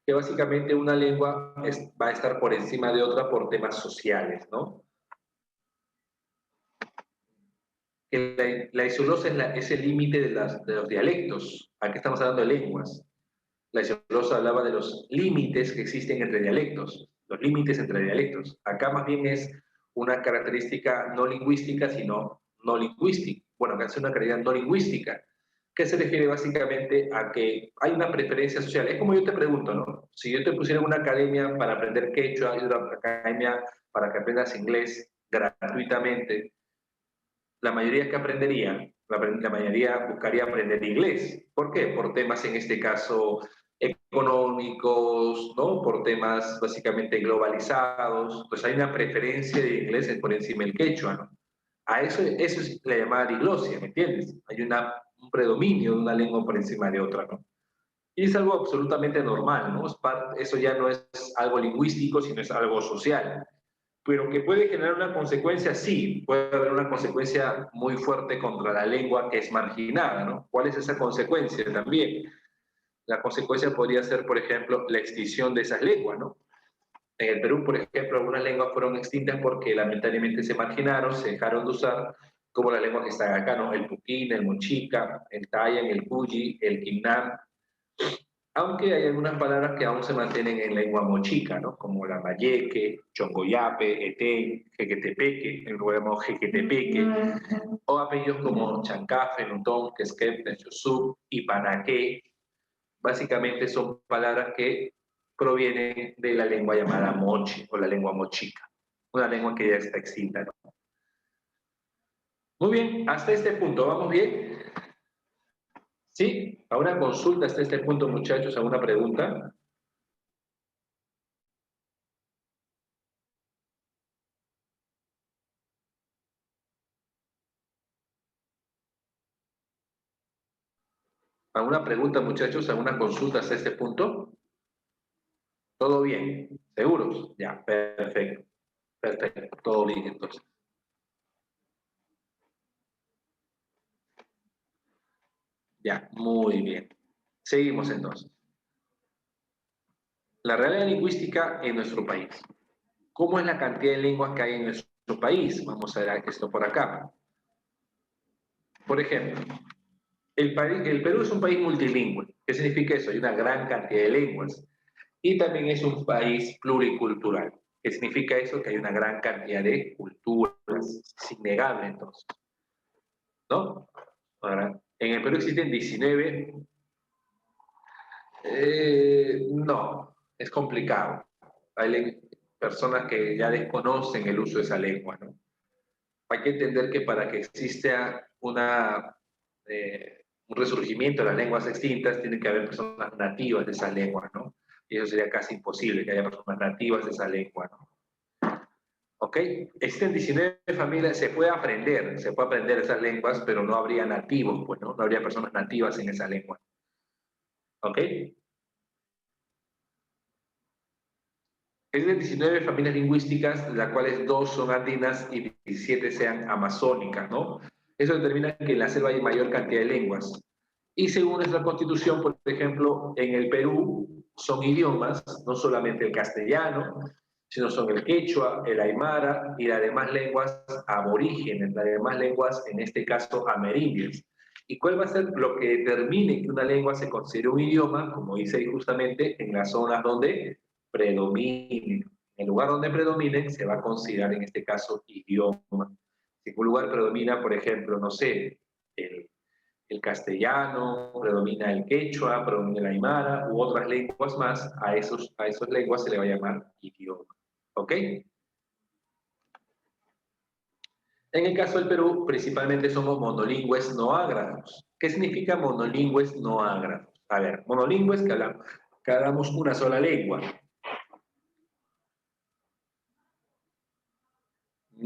que básicamente una lengua va a estar por encima de otra por temas sociales, ¿no? La isoglosa es el límite de los dialectos. Aquí estamos hablando de lenguas. La isoglosa hablaba de los límites que existen entre dialectos, los límites entre dialectos. Acá más bien es una característica no lingüística, sino no lingüística. Bueno, acá es una característica no lingüística, que se refiere básicamente a que hay una preferencia social. Es como yo te pregunto, ¿no? Si yo te pusiera una academia para aprender quechua y una academia para que aprendas inglés gratuitamente, la mayoría que aprendería, la mayoría buscaría aprender inglés. ¿Por qué? Por temas en este caso económicos, ¿no? Por temas básicamente globalizados, pues hay una preferencia de inglés por encima del quechua, ¿no? A eso es la llamada diglosia, ¿me entiendes? Hay un predominio de una lengua por encima de otra, ¿no? Y es algo absolutamente normal, ¿no? Eso ya no es algo lingüístico, sino es algo social. Pero que puede generar una consecuencia, sí, puede haber una consecuencia muy fuerte contra la lengua que es marginada, ¿no? ¿Cuál es esa consecuencia también? La consecuencia podría ser, por ejemplo, la extinción de esas lenguas, ¿no? En el Perú, por ejemplo, algunas lenguas fueron extintas porque lamentablemente se marginaron, se dejaron de usar, como las lenguas que están acá, ¿no? El puquín, el mochica, el tayan, el cuyi, el quinnam, aunque hay algunas palabras que aún se mantienen en lengua mochica, ¿no? Como la mayeque, chongoyape, etén, jequetepeque, en lugar llamado jequetepeque, o apellidos como chancafe, nutón, quesquep, nechosú y panaqué. Básicamente son palabras que provienen de la lengua llamada mochi o la lengua mochica, una lengua que ya está extinta, ¿no? Muy bien, hasta este punto, ¿vamos bien? ¿Sí? ¿A una consulta hasta este punto, muchachos? ¿Alguna pregunta? ¿Alguna pregunta, muchachos? ¿Alguna consulta hasta este punto? ¿Todo bien? ¿Seguros? Ya, perfecto. Perfecto, todo bien entonces. Ya, muy bien. Seguimos entonces. La realidad lingüística en nuestro país. ¿Cómo es la cantidad de lenguas que hay en nuestro país? Vamos a ver esto por acá. Por ejemplo, el Perú es un país multilingüe. ¿Qué significa eso? Hay una gran cantidad de lenguas. Y también es un país pluricultural. ¿Qué significa eso? Que hay una gran cantidad de culturas. Es innegable entonces, ¿no? Ahora, en el Perú existen 19. No, es complicado. Hay personas que ya desconocen el uso de esa lengua, ¿no? Hay que entender que para que exista un resurgimiento de las lenguas extintas, tiene que haber personas nativas de esas lenguas, ¿no? Y eso sería casi imposible que haya personas nativas de esa lengua, ¿no? ¿Ok? Existen 19 familias, se puede aprender esas lenguas, pero no habría nativos, pues, ¿no? No habría personas nativas en esa lengua. ¿Ok? Es de 19 familias lingüísticas, de las cuales 2 son andinas y 17 sean amazónicas, ¿no? Eso determina que en la selva hay mayor cantidad de lenguas. Y según nuestra constitución, por ejemplo, en el Perú son idiomas, no solamente el castellano, sino son el quechua, el aymara y las demás lenguas aborígenes, las demás lenguas, en este caso, amerindias. ¿Y cuál va a ser lo que determine que una lengua se considere un idioma? Como dice ahí justamente, en las zonas donde predominen. En el lugar donde predominen se va a considerar en este caso idioma. Si en un lugar predomina, por ejemplo, no sé, el castellano, predomina el quechua, predomina el aymara u otras lenguas más, a esas lenguas se le va a llamar idioma. ¿Ok? En el caso del Perú, principalmente somos monolingües no ágrafos. ¿Qué significa monolingües no ágrafos? A ver, monolingües que hablamos una sola lengua.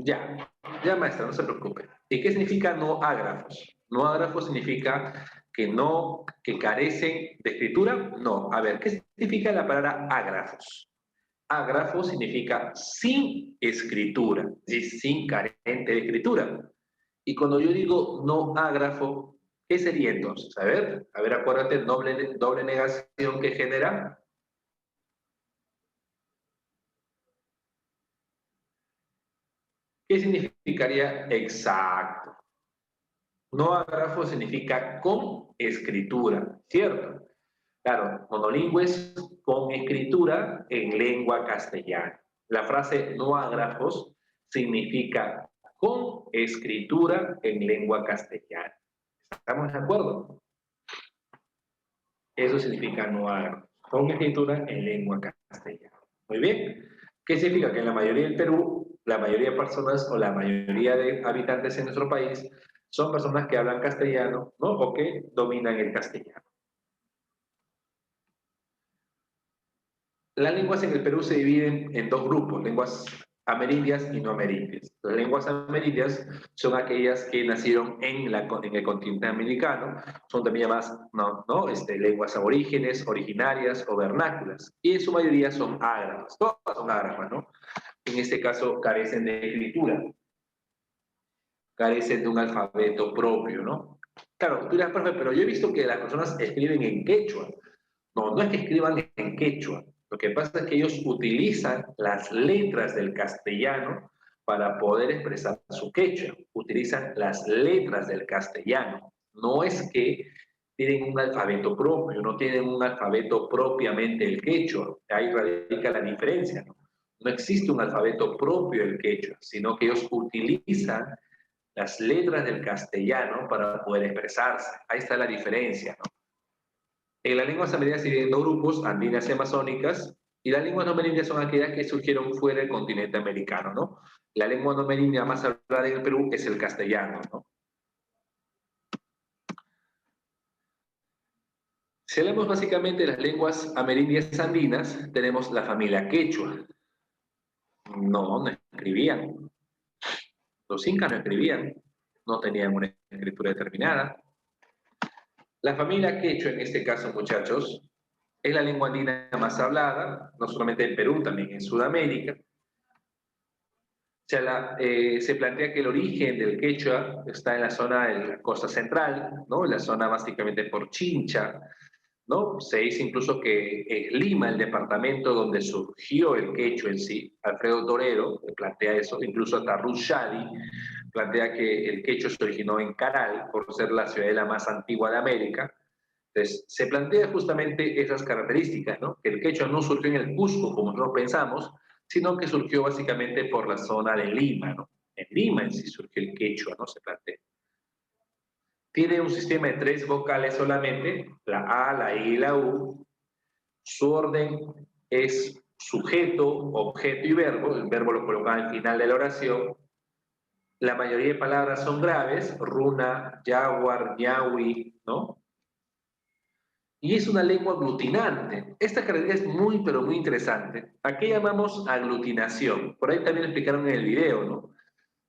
Ya maestra, no se preocupe. ¿Y qué significa no ágrafos? No ágrafos significa que carecen de escritura. No, a ver, ¿qué significa la palabra ágrafos? Ágrafo significa sin escritura, es decir, sin carente de escritura. Y cuando yo digo no ágrafo, ¿qué sería entonces? A ver, acuérdate, doble negación que genera. ¿Qué significaría exacto? No ágrafo significa con escritura, ¿cierto? Claro, monolingües con escritura en lengua castellana. La frase no ágrafos significa con escritura en lengua castellana. ¿Estamos de acuerdo? Eso significa no ágrafos, con escritura en lengua castellana. Muy bien. ¿Qué significa? Que en la mayoría del Perú, la mayoría de personas o la mayoría de habitantes en nuestro país son personas que hablan castellano, ¿no? O que dominan el castellano. Las lenguas en el Perú se dividen en dos grupos, lenguas amerindias y no amerindias. Las lenguas amerindias son aquellas que nacieron en el continente americano, son también llamadas lenguas aborígenes, originarias o vernáculas, y en su mayoría son ágrafas, todas son ágrafas, ¿no? En este caso carecen de escritura, carecen de un alfabeto propio, ¿no? Claro, tú dirás, profe, pero yo he visto que las personas escriben en quechua. No, no es que escriban en quechua. Lo que pasa es que ellos utilizan las letras del castellano para poder expresar su quechua. Utilizan las letras del castellano. No es que tienen un alfabeto propio, no tienen un alfabeto propiamente el quechua. Ahí radica la diferencia, ¿no? No existe un alfabeto propio del quechua, sino que ellos utilizan las letras del castellano para poder expresarse. Ahí está la diferencia, ¿no? En las lenguas amerindias se dividen en dos grupos, andinas y amazónicas, y las lenguas no amerindias son aquellas que surgieron fuera del continente americano, ¿no? La lengua no amerindia más hablada en el Perú es el castellano, ¿no? Si hablamos básicamente de las lenguas amerindias andinas, tenemos la familia quechua. No escribían. Los incas no escribían, no tenían una escritura determinada. La familia quechua, en este caso, muchachos, es la lengua andina más hablada, no solamente en Perú, también en Sudamérica. Se plantea que el origen del quechua está en la zona de la costa central, ¿no? En la zona básicamente por Chincha, ¿no? Se dice incluso que es Lima el departamento donde surgió el quechua en sí. Alfredo Torero plantea eso, incluso hasta Ruth Shadi plantea que el quechua se originó en Caral, por ser la ciudadela más antigua de América. Entonces, se plantea justamente esas características, ¿no? Que el quechua no surgió en el Cusco, como nosotros pensamos, sino que surgió básicamente por la zona de Lima, ¿no? En Lima en sí surgió el quechua, ¿no? Se plantea. Tiene un sistema de 3 vocales solamente, la A, la I y la U. Su orden es sujeto, objeto y verbo. El verbo lo colocan al final de la oración. La mayoría de palabras son graves, runa, jaguar, ñahui, ¿no? y es una lengua aglutinante. Esta característica es muy, pero muy interesante. ¿A qué llamamos aglutinación? Por ahí también lo explicaron en el video, ¿no?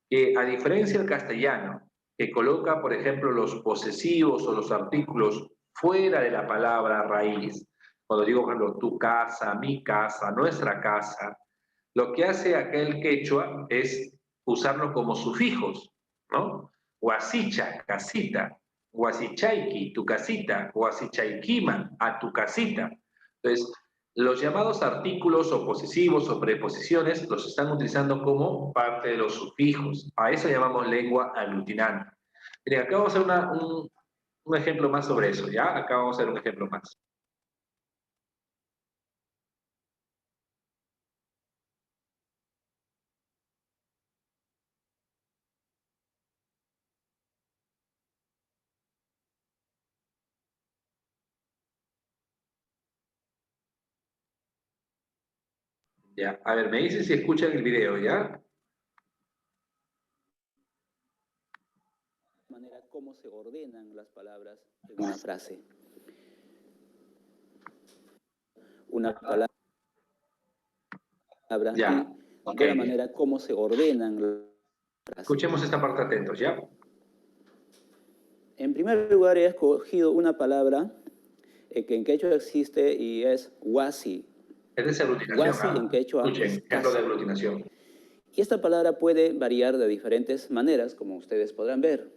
Que a diferencia del castellano, que coloca, por ejemplo, los posesivos o los artículos fuera de la palabra raíz, cuando digo, por ejemplo, tu casa, mi casa, nuestra casa, lo que hace aquel quechua es usarlo como sufijos, ¿no? Huasicha, casita, huasichaiki, tu casita, huasichaikima, a tu casita. Entonces, los llamados artículos o posesivos o preposiciones los están utilizando como parte de los sufijos. A eso llamamos lengua aglutinante. Miren, acá vamos a hacer un ejemplo más sobre eso, ¿ya? Acá vamos a hacer un ejemplo más. Ya, a ver, me dicen si escuchan el video, ¿ya? Manera cómo se ordenan las palabras en una frase. Una palabra Ya, y ok. de la manera cómo se ordenan las frases. Escuchemos esta parte atentos, ¿ya? En primer lugar, he escogido una palabra que en quechua existe y es huasi. Es de aglutinación, Huasi en ¿ah? quechua Escuchen, es ejemplo de casa. aglutinación. Y esta palabra puede variar de diferentes maneras, como ustedes podrán ver.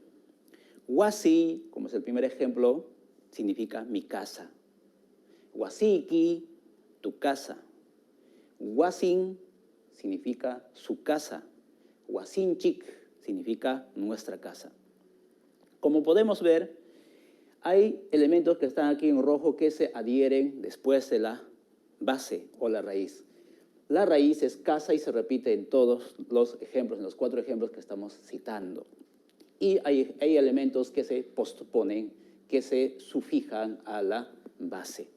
Huasi, como es el primer ejemplo, significa mi casa. Huasiki, tu casa. Huasin significa su casa. Huasinchik significa nuestra casa. Como podemos ver, hay elementos que están aquí en rojo que se adhieren después de la base o la raíz. La raíz es casa y se repite en todos los ejemplos, en los 4 ejemplos que estamos citando. Y hay elementos que se postponen, que se sufijan a la base.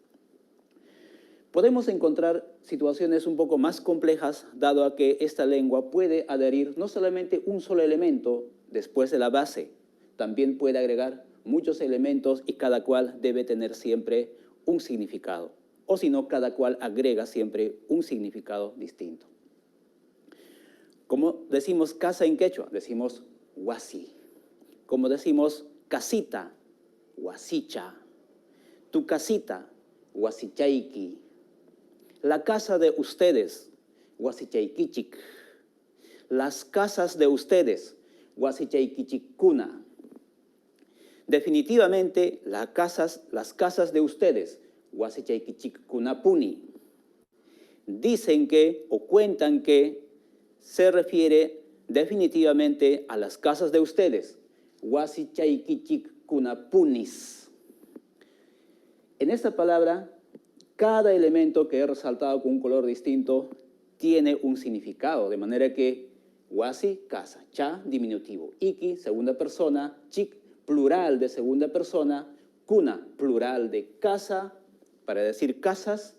Podemos encontrar situaciones un poco más complejas, dado a que esta lengua puede adherir no solamente un solo elemento después de la base, también puede agregar muchos elementos y cada cual debe tener siempre un significado. O si no, cada cual agrega siempre un significado distinto. Como decimos casa en quechua, decimos huasi. Como decimos casita, huasicha. Tu casita, huasichaiki. La casa de ustedes, huasichaikichik. Las casas de ustedes, huasichaikichikuna. Definitivamente, las casas de ustedes, huasichaikichikunapuni. Dicen que o cuentan que se refiere definitivamente a las casas de ustedes, huasichaikichikunapunis. En esta palabra, cada elemento que he resaltado con un color distinto tiene un significado, de manera que huasi, casa, cha, diminutivo, iki, segunda persona, chik, plural de segunda persona, kuna, plural de casa, para decir casas,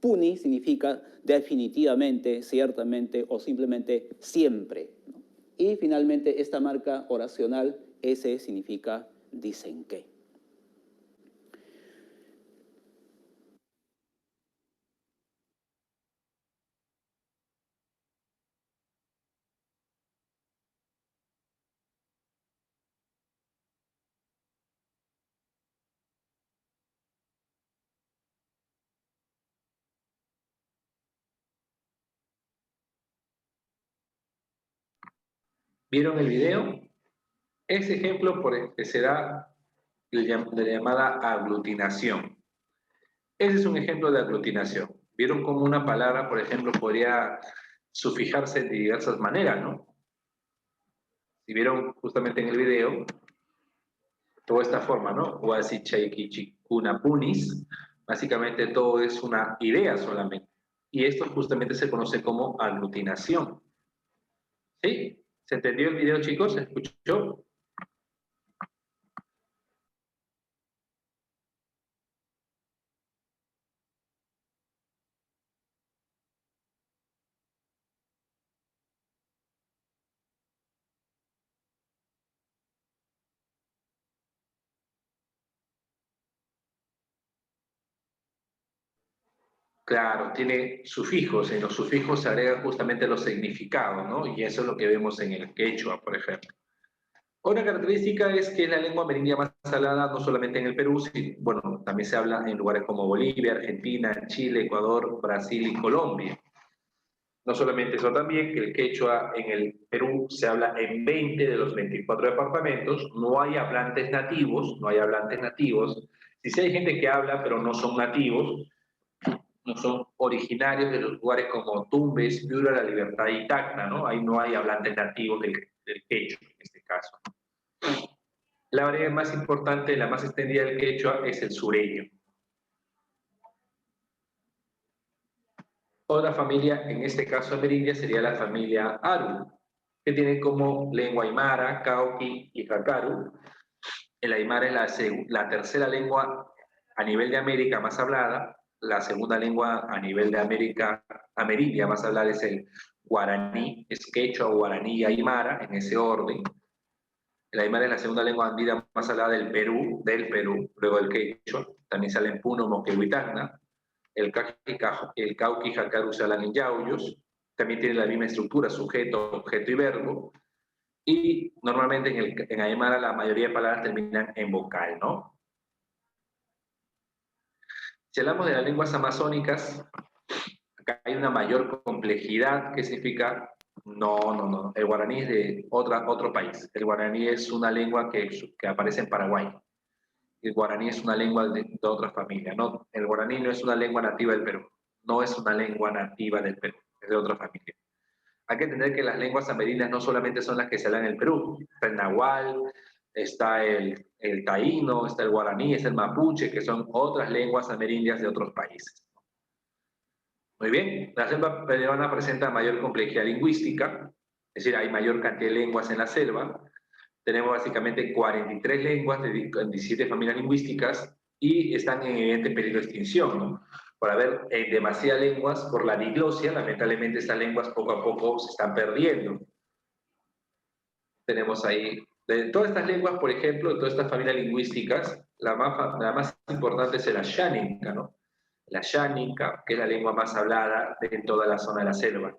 puni significa definitivamente, ciertamente o simplemente siempre, ¿no? Y finalmente esta marca oracional, ese significa dicen que. ¿Vieron el video? Ese ejemplo que se da de la llamada aglutinación. Ese es un ejemplo de aglutinación. ¿Vieron cómo una palabra, por ejemplo, podría sufijarse de diversas maneras, ¿no? Si vieron justamente en el video, toda esta forma, ¿no? Huasichaikichikunapunis, básicamente todo es una idea solamente. Y esto justamente se conoce como aglutinación. ¿Sí? ¿Se entendió el video, chicos? ¿Se escuchó? Claro, tiene sufijos. En los sufijos se agregan justamente los significados, ¿no? Y eso es lo que vemos en el quechua, por ejemplo. Otra característica es que es la lengua amerindia más hablada no solamente en el Perú, sino, bueno, también se habla en lugares como Bolivia, Argentina, Chile, Ecuador, Brasil y Colombia. No solamente eso también, que el quechua en el Perú se habla en 20 de los 24 departamentos, no hay hablantes nativos, no hay hablantes nativos. Sí hay gente que habla, pero no son nativos, no son originarios de los lugares como Tumbes, Piura, La Libertad y Tacna, ¿no? Ahí no hay hablantes nativos del quechua en este caso. La variedad más importante, la más extendida del quechua es el sureño. Otra familia, en este caso amerindia, sería la familia Aru, que tiene como lengua aymara, cauqui y jacaru. El aymara es la tercera lengua a nivel de América más hablada. La segunda lengua a nivel de América amerindia más hablada es el guaraní, es quechua, guaraní y aymara, en ese orden. El aymara es la segunda lengua andina más hablada del Perú, luego el quechua. También sale en Puno, Moquegua y Tacna. El cauqui y jacaru se hablan en yauyos. También tiene la misma estructura, sujeto, objeto y verbo. Y normalmente en aymara la mayoría de palabras terminan en vocal, ¿no? Si hablamos de las lenguas amazónicas, acá hay una mayor complejidad. ¿Qué significa? No. El guaraní es de otro país. El guaraní es una lengua que aparece en Paraguay. El guaraní es una lengua de otra familia. No, el guaraní no es una lengua nativa del Perú. No es una lengua nativa del Perú. Es de otra familia. Hay que entender que las lenguas amerindias no solamente son las que se hablan en el Perú. Está el nahual, está el taíno, está el guaraní, está el mapuche, que son otras lenguas amerindias de otros países. Muy bien, la selva peruana presenta mayor complejidad lingüística, es decir, hay mayor cantidad de lenguas en la selva. Tenemos básicamente 43 lenguas de 17 familias lingüísticas y están en evidente peligro de extinción, ¿no? Por haber demasiadas lenguas, por la diglosia, lamentablemente estas lenguas poco a poco se están perdiendo. Tenemos ahí, de todas estas lenguas, por ejemplo, de todas estas familias lingüísticas, la más importante es la xánica, ¿no? La xánica, que es la lengua más hablada de toda la zona de la selva,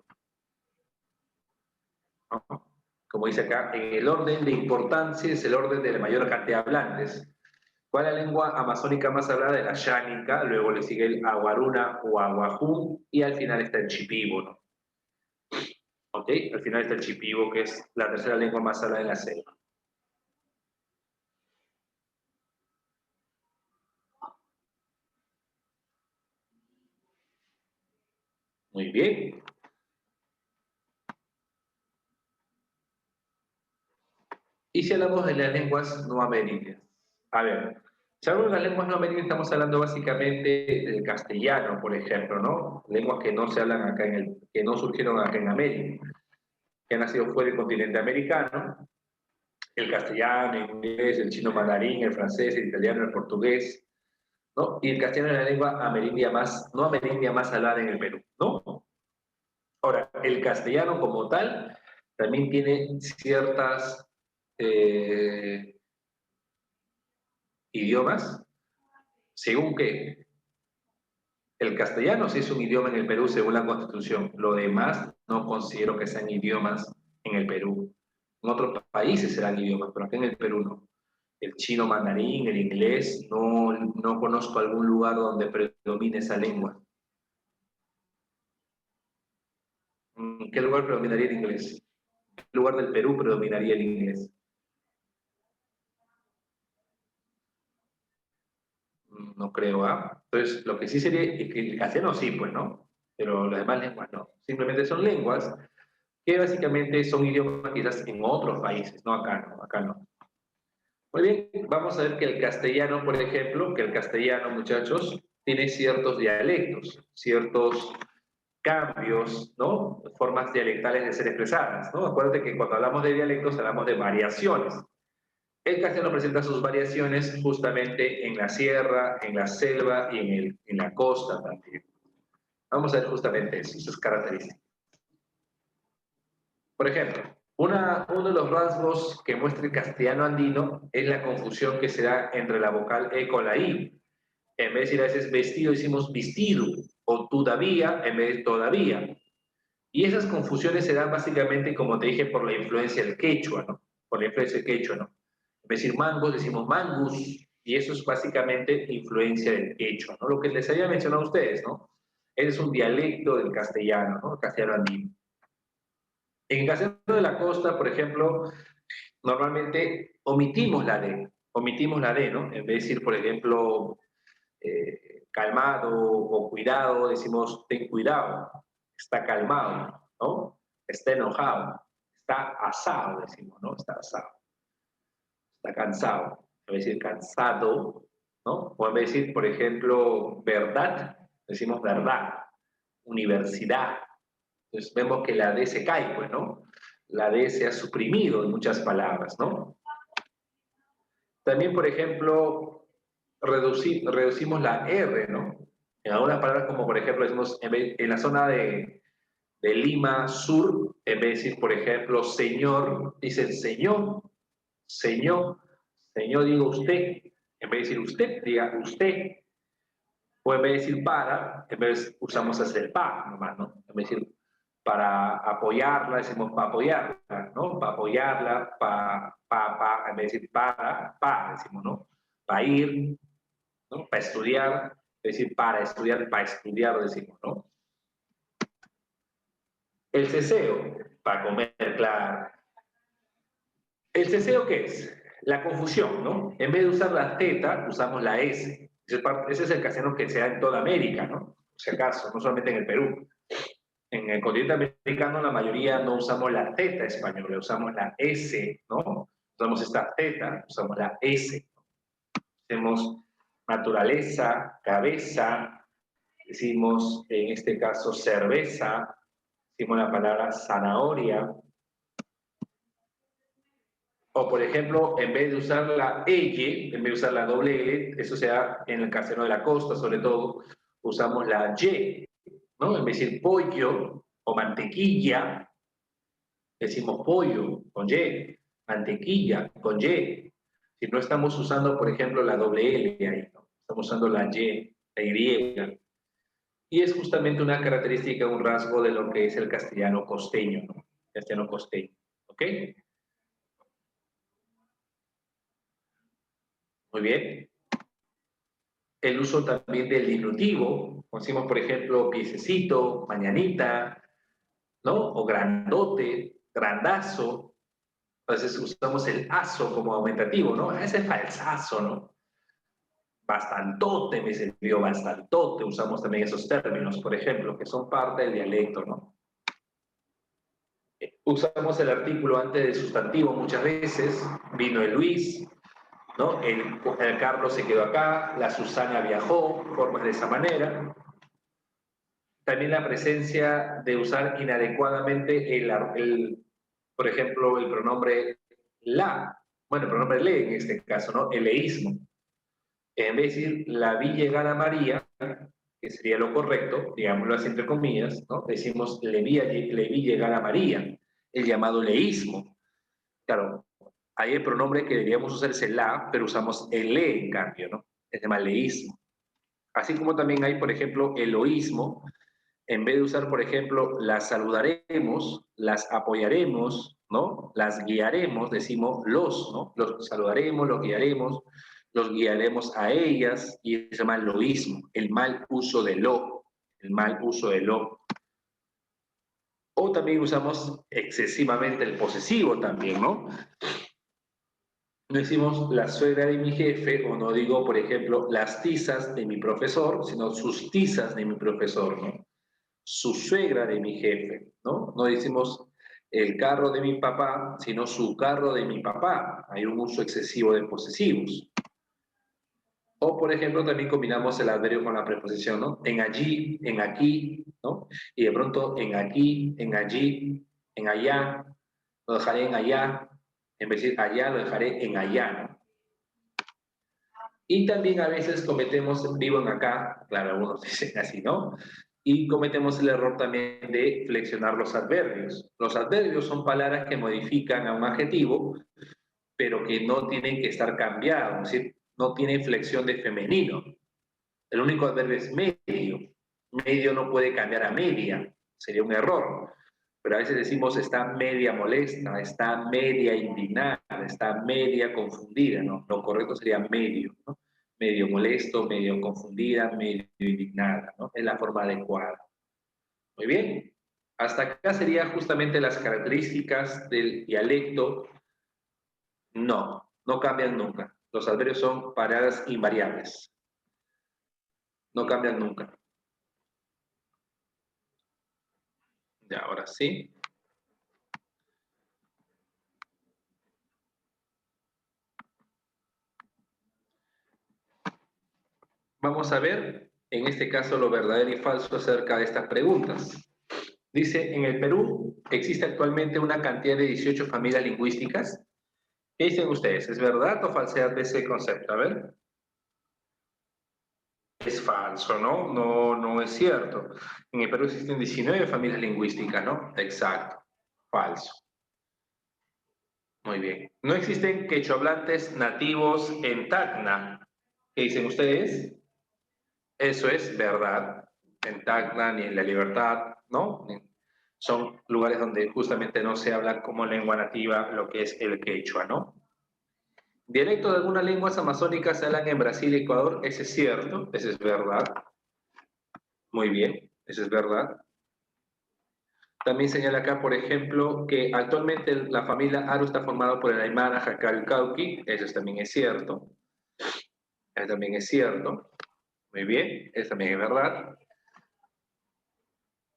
¿no? Como dice acá, en el orden de importancia es el orden de la mayor cantidad de hablantes. ¿Cuál es la lengua amazónica más hablada? De la xánica, luego le sigue el aguaruna o aguajún y al final está el chipibo, ¿no? ¿Ok? Al final está el chipibo, que es la tercera lengua más hablada en la selva. Muy bien. Y si hablamos de las lenguas no amerindias. A ver, si hablamos de las lenguas no amerindias, estamos hablando básicamente del castellano, por ejemplo, ¿no? Lenguas que no se hablan acá que no surgieron acá en América, que han nacido fuera del continente americano. El castellano, el inglés, el chino mandarín, el francés, el italiano, el portugués, ¿no? Y el castellano es la lengua amerindia no amerindia más hablada en el Perú, ¿no? Ahora, el castellano como tal también tiene ciertas idiomas, según que el castellano sí es un idioma en el Perú según la Constitución, lo demás no considero que sean idiomas en el Perú. En otros países serán idiomas, pero acá en el Perú no. El chino mandarín, el inglés, no conozco algún lugar donde predomine esa lengua. ¿En qué lugar predominaría el inglés? ¿En qué lugar del Perú predominaría el inglés? No creo, ¿ah? Entonces, lo que sí sería, es que el castellano sí, pues, ¿no? Pero las demás lenguas no. Simplemente son lenguas que básicamente son idiomas quizás en otros países, no acá, no, acá no. Muy bien, vamos a ver que el castellano, por ejemplo, que el castellano, muchachos, tiene ciertos dialectos, ciertos cambios, ¿no? Formas dialectales de ser expresadas, ¿no? Acuérdate que cuando hablamos de dialectos hablamos de variaciones. El castellano presenta sus variaciones justamente en la sierra, en la selva y en la costa también. Vamos a ver justamente eso, sus características. Por ejemplo, uno de los rasgos que muestra el castellano andino es la confusión que se da entre la vocal E con la I. En vez de decir a veces vestido, decimos vestido, o todavía en vez de todavía. Y esas confusiones se dan básicamente, como te dije, por la influencia del quechua, ¿no? Por la influencia del quechua, ¿no? En vez de decir mangos, decimos mangus, y eso es básicamente influencia del quechua, ¿no? Lo que les había mencionado a ustedes, ¿no? Es un dialecto del castellano, ¿no? El castellano andino. En el castellano de la costa, por ejemplo, normalmente omitimos la D, ¿no? En vez de decir, por ejemplo, calmado o cuidado, decimos ten cuidado, está calmado, ¿no? Está enojado, está asado, decimos, ¿no? Está asado, está cansado, en vez de decir cansado, ¿no? O en vez de decir, por ejemplo, verdad, decimos verdad, universidad. Entonces vemos que la D se cae, pues, ¿no? La D se ha suprimido en muchas palabras, ¿no? También, por ejemplo, reducimos la R, ¿no? En algunas palabras, como por ejemplo, decimos, en la zona de Lima Sur, en vez de decir, por ejemplo, señor, dicen señor, señor, señor, digo usted. En vez de decir usted, diga usted. O en vez de decir para, en vez usamos el pa, nomás, ¿no? En vez de decir para apoyarla, decimos para apoyarla, ¿no? Para apoyarla, en vez de decir para, decimos, ¿no? Para ir, ¿no? Para estudiar, es decir, para estudiar, decimos, ¿no? El ceseo, para comer, claro. ¿El ceseo qué es? La confusión, ¿no? En vez de usar la Z, usamos la S. Ese es el castellano que se da en toda América, ¿no? Por si acaso, no solamente en el Perú. En el continente americano la mayoría no usamos la Z española, usamos la S, ¿no? Usamos esta Z, usamos la S. Hacemos naturaleza, cabeza, decimos en este caso cerveza, decimos la palabra zanahoria. O por ejemplo, en vez de usar la L, en vez de usar la doble L, eso se da en el castellano de la costa sobre todo, usamos la Y, ¿no? En vez de decir pollo o mantequilla, decimos pollo con Y, mantequilla con Y. Si no estamos usando, por ejemplo, la doble L ahí, ¿no? Estamos usando la Y, la Y. Y es justamente una característica, un rasgo de lo que es el castellano costeño, ¿no? Castellano costeño, ¿ok? Muy bien. El uso también del diminutivo, como decimos, por ejemplo, piececito, mañanita, ¿no? O grandote, grandazo. A veces usamos el aso como aumentativo, ¿no? Ese falsazo, ¿no? Bastantote me sirvió, bastantote. Usamos también esos términos, por ejemplo, que son parte del dialecto, ¿no? Usamos el artículo antes del sustantivo muchas veces. Vino el Luis, ¿no? El Carlos se quedó acá, la Susana viajó, formas de esa manera. También la presencia de usar inadecuadamente por ejemplo, el pronombre la, bueno, el pronombre le en este caso, ¿no? El leísmo. En vez de decir la vi llegar a María, que sería lo correcto, digámoslo así entre comillas, ¿no? Decimos le vi llegar a María, el llamado leísmo. Claro, hay el pronombre que deberíamos usar es el la, pero usamos el le en cambio, ¿no? Es de leísmo. Así como también hay, por ejemplo, el loísmo. En vez de usar, por ejemplo, las saludaremos, las apoyaremos, ¿no? Las guiaremos, decimos los, ¿no? Los saludaremos, los guiaremos a ellas, y se llama loísmo, el mal uso de lo, el mal uso de lo. O también usamos excesivamente el posesivo también, ¿no? No decimos la suegra de mi jefe, o no digo, por ejemplo, las tizas de mi profesor, sino sus tizas de mi profesor, ¿no? Su suegra de mi jefe, ¿no? No decimos el carro de mi papá, sino su carro de mi papá. Hay un uso excesivo de posesivos. O, por ejemplo, también combinamos el adverbio con la preposición, ¿no? En allí, en aquí, ¿no? Y de pronto en aquí, en allí, en allá, lo dejaré en allá, en vez de decir allá, lo dejaré en allá, ¿no? Y también a veces cometemos, vivo en acá, claro, algunos dicen así, ¿no? Y cometemos el error también de flexionar los adverbios. Los adverbios son palabras que modifican a un adjetivo, pero que no tienen que estar cambiados, es decir, no tienen flexión de femenino. El único adverbio es medio, Medio no puede cambiar a media, sería un error. Pero a veces decimos está media molesta, está media indignada, está media confundida, ¿no? Lo correcto sería medio, ¿no? Medio molesto, medio confundida, medio indignada, ¿no? Es la forma adecuada. Muy bien. Hasta acá serían justamente las características del dialecto. No, no cambian nunca. Los adverbios son paradas invariables. No cambian nunca. Ya, ahora sí. Vamos a ver, en este caso, lo verdadero y falso acerca de estas preguntas. Dice, en el Perú existe actualmente una cantidad de 18 familias lingüísticas. ¿Qué dicen ustedes? ¿Es verdad o falsedad de ese concepto? A ver. Es falso, ¿no? No es cierto. En el Perú existen 19 familias lingüísticas, ¿no? Exacto. Falso. Muy bien. No existen quechohablantes nativos en Tacna. ¿Qué dicen ustedes? Eso es verdad. En Tacna ni en La Libertad, ¿no? Son lugares donde justamente no se habla como lengua nativa lo que es el quechua, ¿no? Dialectos de algunas lenguas amazónicas se hablan en Brasil y Ecuador. Ese es cierto, ese es verdad. Muy bien, eso es verdad. También señala acá, por ejemplo, que actualmente la familia Aru está formada por el Aymara, Jacal y Cauqui. Eso también es cierto. Eso también es cierto. Muy bien, eso también es verdad.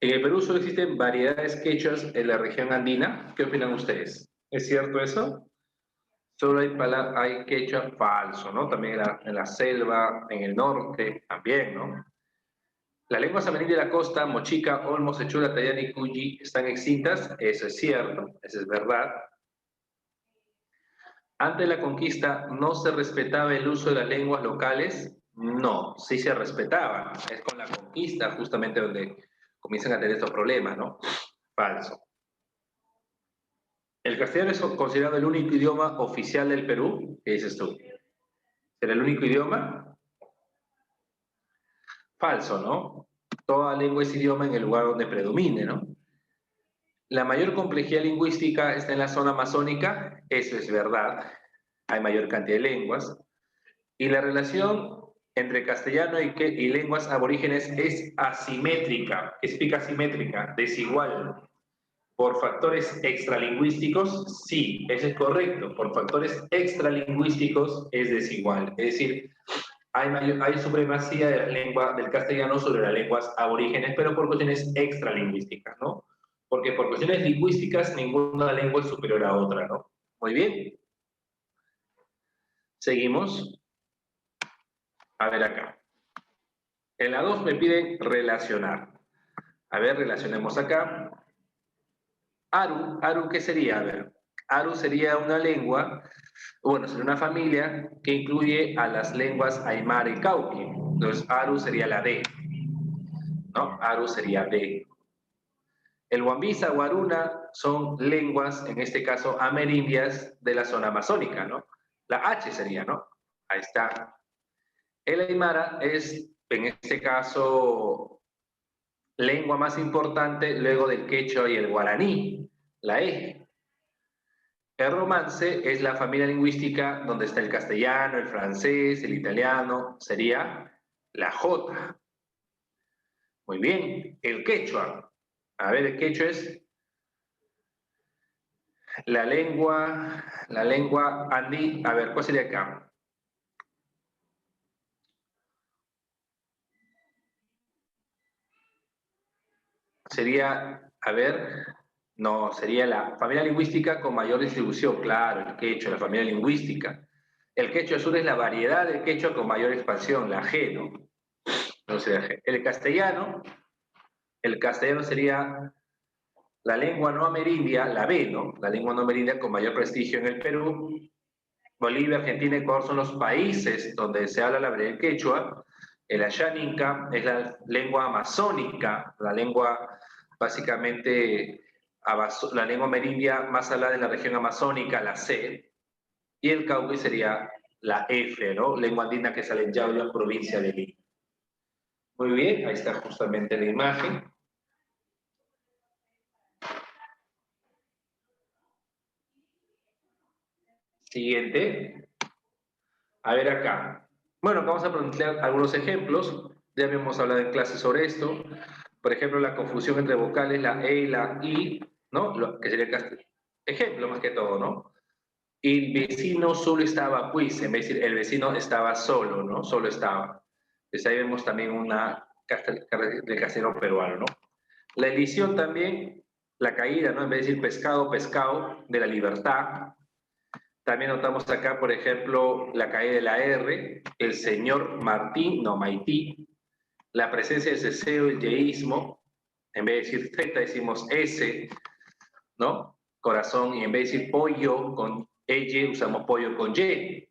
En el Perú solo existen variedades quechuas en la región andina. ¿Qué opinan ustedes? ¿Es cierto eso? Solo hay quechua falso, ¿no? También en la selva, en el norte, también, ¿no? Las lenguas ameríndias de la costa, mochica, olmo, sechura, tayana y cuyi, están extintas. Eso es cierto, eso es verdad. Antes de la conquista, ¿no se respetaba el uso de las lenguas locales? No, sí se respetaba. Es con la conquista justamente donde comienzan a tener estos problemas, ¿no? Falso. ¿El castellano es considerado el único idioma oficial del Perú? ¿Qué dices tú? ¿Será el único idioma? Falso, ¿no? Toda lengua es idioma en el lugar donde predomine, ¿no? La mayor complejidad lingüística está en la zona amazónica, eso es verdad, hay mayor cantidad de lenguas. Y la relación entre castellano y lenguas aborígenes es asimétrica. ¿Qué significa asimétrica? Desigual. ¿Por factores extralingüísticos? Sí, eso es correcto. Por factores extralingüísticos es desigual. Es decir, hay supremacía de la lengua del castellano sobre las lenguas aborígenes, pero por cuestiones extralingüísticas, ¿no? Porque por cuestiones lingüísticas ninguna lengua es superior a otra, ¿no? Muy bien. Seguimos. A ver acá. En la 2 me piden relacionar. A ver, relacionemos acá. Aru, ¿qué sería? A ver, Aru sería una lengua, bueno, sería una familia que incluye a las lenguas Aymara y Cauqui. Entonces, Aru sería la D, ¿no? Aru sería D. El Huambisa, Guaruna son lenguas, en este caso, amerindias de la zona amazónica, ¿no? La H sería, ¿no? Ahí está. El Aymara es, en este caso, lengua más importante luego del quechua y el guaraní, la E. El romance es la familia lingüística donde está el castellano, el francés, el italiano, sería la J. Muy bien. El quechua. A ver, el quechua es la lengua andí. A ver, ¿cuál sería acá? Sería, a ver, no, sería la familia lingüística con mayor distribución, claro, el quechua, la familia lingüística. El quechua sur es la variedad del quechua con mayor expansión, la G, ¿no? No sería G. El castellano sería la lengua no amerindia, la B, ¿no? La lengua no amerindia con mayor prestigio en el Perú. Bolivia, Argentina y Ecuador son los países donde se habla la variedad del quechua. El Ayaninca es la lengua amazónica, la lengua básicamente, la lengua amerindia más hablada en la región amazónica, la C. Y el Cauqui sería la F, ¿no? Lengua andina que sale en Yauyos, provincia de Lima. Muy bien, ahí está justamente la imagen. Siguiente. A ver acá. Bueno, vamos a plantear algunos ejemplos. Ya habíamos hablado en clase sobre esto. Por ejemplo, la confusión entre vocales, la E y la I, ¿no? Que sería el ejemplo más que todo, ¿no? El vecino solo estaba pues, en vez de decir el vecino estaba solo, ¿no? Solo estaba. Entonces ahí vemos también una del castellano peruano, ¿no? La edición también, la caída, ¿no? En vez de decir pescado, pescado, de la libertad. También notamos acá, por ejemplo, la caída de la R, el señor Martín, no, Maití, la presencia del ceseo, el yeísmo, en vez de decir Z decimos S, ¿no? Corazón, y en vez de decir pollo con Y, usamos pollo con Y.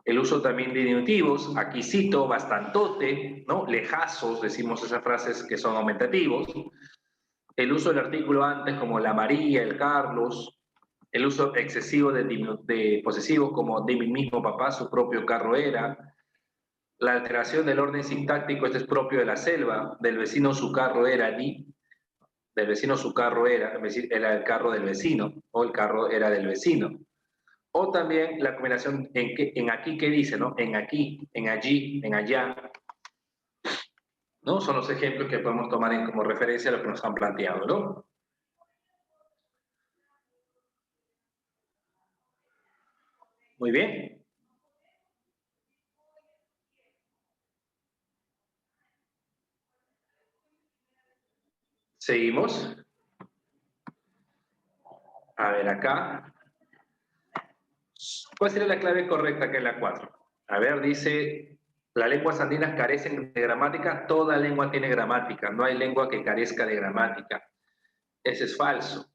El uso también de diminutivos, aquí cito, bastantote, ¿no? Lejazos, decimos esas frases que son aumentativos. El uso del artículo antes, como la María, el Carlos. El uso excesivo de posesivos, como de mi mismo papá, su propio carro era. La alteración del orden sintáctico, este es propio de la selva, del vecino su carro era ni, del vecino su carro era, es decir, era el carro del vecino, o el carro era del vecino. O también la combinación en aquí, ¿qué dice? ¿No? En aquí, en allí, en allá. ¿No? Son los ejemplos que podemos tomar como referencia a lo que nos han planteado, ¿no? Muy bien. Seguimos. A ver acá. ¿Cuál sería la clave correcta, que es la 4? A ver, dice, las lenguas andinas carecen de gramática. Toda lengua tiene gramática. No hay lengua que carezca de gramática. Ese es falso.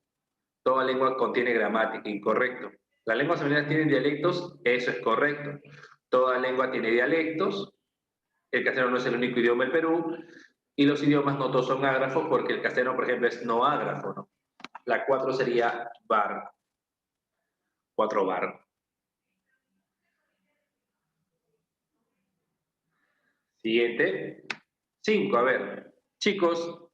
Toda lengua contiene gramática. Incorrecto. Las lenguas andinas tienen dialectos. Eso es correcto. Toda lengua tiene dialectos. El castellano no es el único idioma del Perú. Y los idiomas no todos son ágrafos, porque el castellano, por ejemplo, es no ágrafo, ¿no? La 4 sería bar. 4 bar. Siguiente. 5, a ver. Chicos,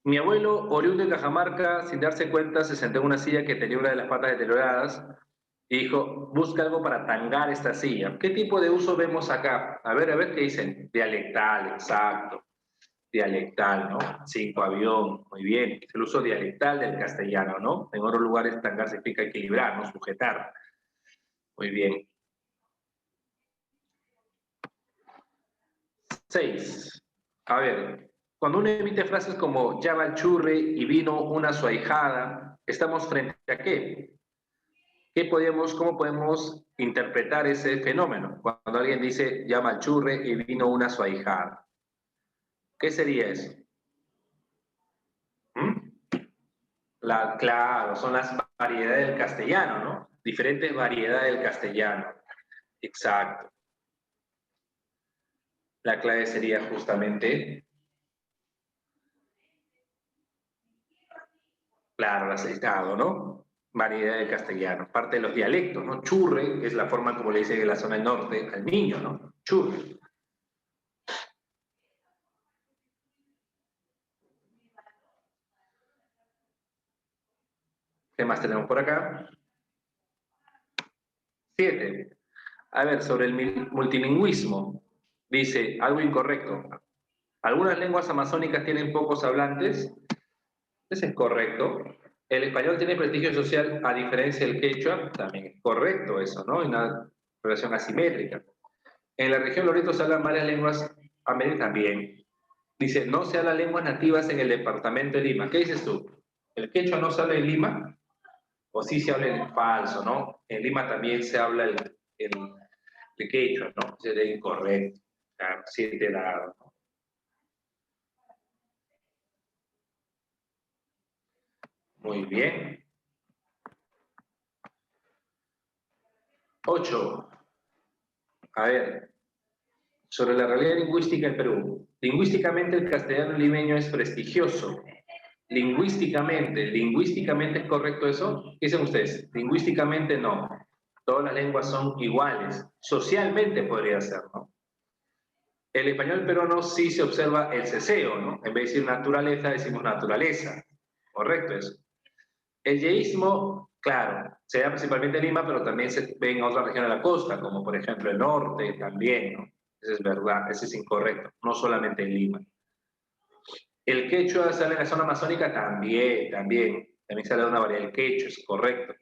mi abuelo, oriundo de Cajamarca, sin darse cuenta, se sentó en una silla que tenía una de las patas deterioradas y dijo, busca algo para tangar esta silla. ¿Qué tipo de uso vemos acá? A ver, ¿qué dicen? Dialectal, exacto. Dialectal, ¿no? 5, avión, muy bien. Es el uso dialectal del castellano, ¿no? En otros lugares tangar significa equilibrar, ¿no? Sujetar. Muy bien. 6. A ver, cuando uno emite frases como ya va el churre y vino una su ahijada, ¿estamos frente a qué? ¿Cómo podemos interpretar ese fenómeno? Cuando alguien dice ya va el churre y vino una su ahijada. ¿Qué sería eso? ¿Mm? Claro, son las variedades del castellano, ¿no? Diferentes variedades del castellano. Exacto. La clave sería justamente, claro, el aceitado, ¿no? Variedad del castellano, parte de los dialectos, ¿no? Churre es la forma como le dicen en la zona del norte al niño, ¿no? Churre. ¿Qué más tenemos por acá? 7. A ver, sobre el multilingüismo, dice algo incorrecto. Algunas lenguas amazónicas tienen pocos hablantes. Eso es correcto. El español tiene prestigio social a diferencia del quechua. También es correcto eso, ¿no? Hay una relación asimétrica. En la región Loreto se hablan varias lenguas amerindias también. Dice, no se hablan lenguas nativas en el departamento de Lima. ¿Qué dices tú? ¿El quechua no se habla en Lima? ¿O sí se habla en falso, no? En Lima también se habla el quechua, ¿no? Sería incorrecto. Claro, 7 dados, ¿no? Muy bien. 8. A ver, sobre la realidad lingüística en Perú. Lingüísticamente el castellano limeño es prestigioso. Lingüísticamente ¿es correcto eso? ¿Qué dicen ustedes? Lingüísticamente no. Todas las lenguas son iguales. Socialmente podría ser, ¿no? el español peruano sí se observa el ceseo, ¿no? En vez de decir naturaleza, decimos naturaleza. Correcto eso. El yeísmo, claro, se da principalmente en Lima, pero también se ve en otras regiones de la costa, como por ejemplo el norte también, ¿no? Eso es verdad, eso es incorrecto, no solamente en Lima. El quechua sale en la zona amazónica también sale de una variedad del quechua, es correcto.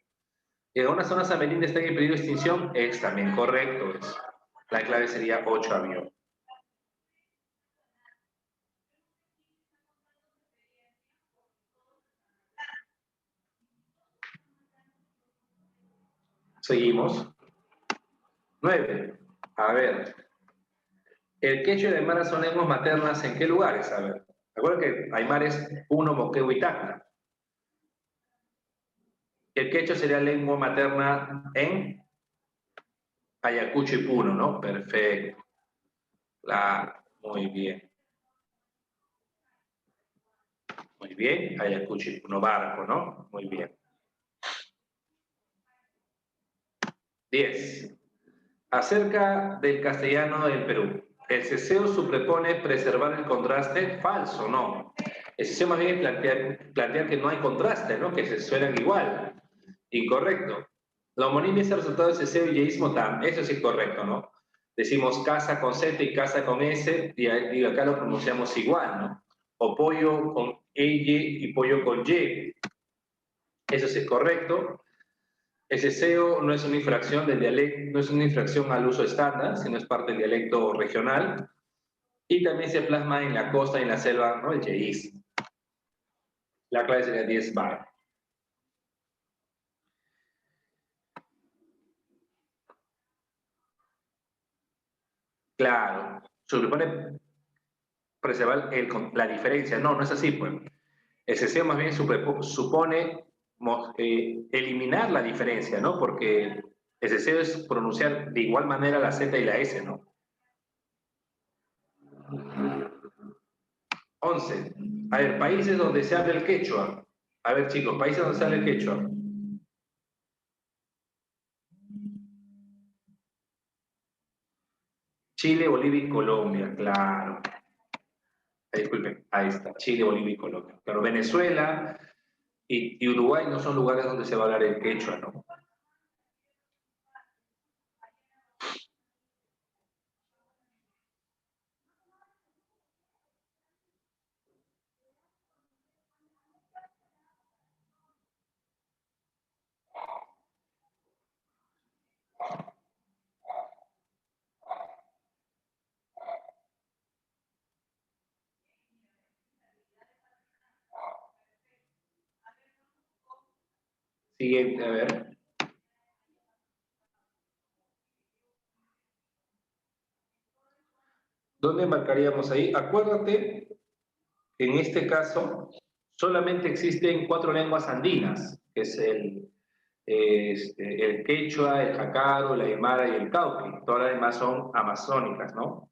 Y en algunas zonas amerindias están en peligro de extinción, es también correcto. La clave sería 8 avión. Seguimos. 9. A ver. El quechua y el aymara son lenguas maternas, ¿en qué lugares? A ver. Recuerda que aymara es Puno, Moquegua y Tacna. El quechua sería lengua materna en Ayacucho y Puno, ¿no? Perfecto. Claro, muy bien. Muy bien, Ayacucho y Puno, Barco, ¿no? Muy bien. 10. Acerca del castellano del Perú. ¿El ceseo supone preservar el contraste? Falso, no. El ceseo más bien es plantear que no hay contraste, ¿no? Que se suenan igual. Incorrecto. La homonimia es el resultado del ceseo y yeísmo tam. Eso es incorrecto, ¿no? Decimos casa con Z y casa con S y acá lo pronunciamos igual, ¿no? O pollo con EY y pollo con Y. Eso es correcto. El ceseo no es una infracción del dialecto, no es una infracción al uso estándar, sino es parte del dialecto regional. Y también se plasma en la costa y en la selva, ¿no? El yeísmo. La clave sería 10 bar. Claro, supone preservar la diferencia. No, no es así, pues. El ceseo más bien supone eliminar la diferencia, ¿no? Porque el ceseo es pronunciar de igual manera la Z y la S, ¿no? 11. A ver, países donde se habla el quechua. A ver, chicos, países donde se habla el quechua. Chile, Bolivia y Colombia, claro. Disculpen, ahí está, Chile, Bolivia y Colombia. Pero Venezuela y Uruguay no son lugares donde se va a hablar el quechua, ¿no? Siguiente, a ver. ¿Dónde marcaríamos ahí? Acuérdate que en este caso solamente existen 4 lenguas andinas, que es el quechua, el jacaro, la aymara y el cauqui. Todas las demás son amazónicas, ¿no?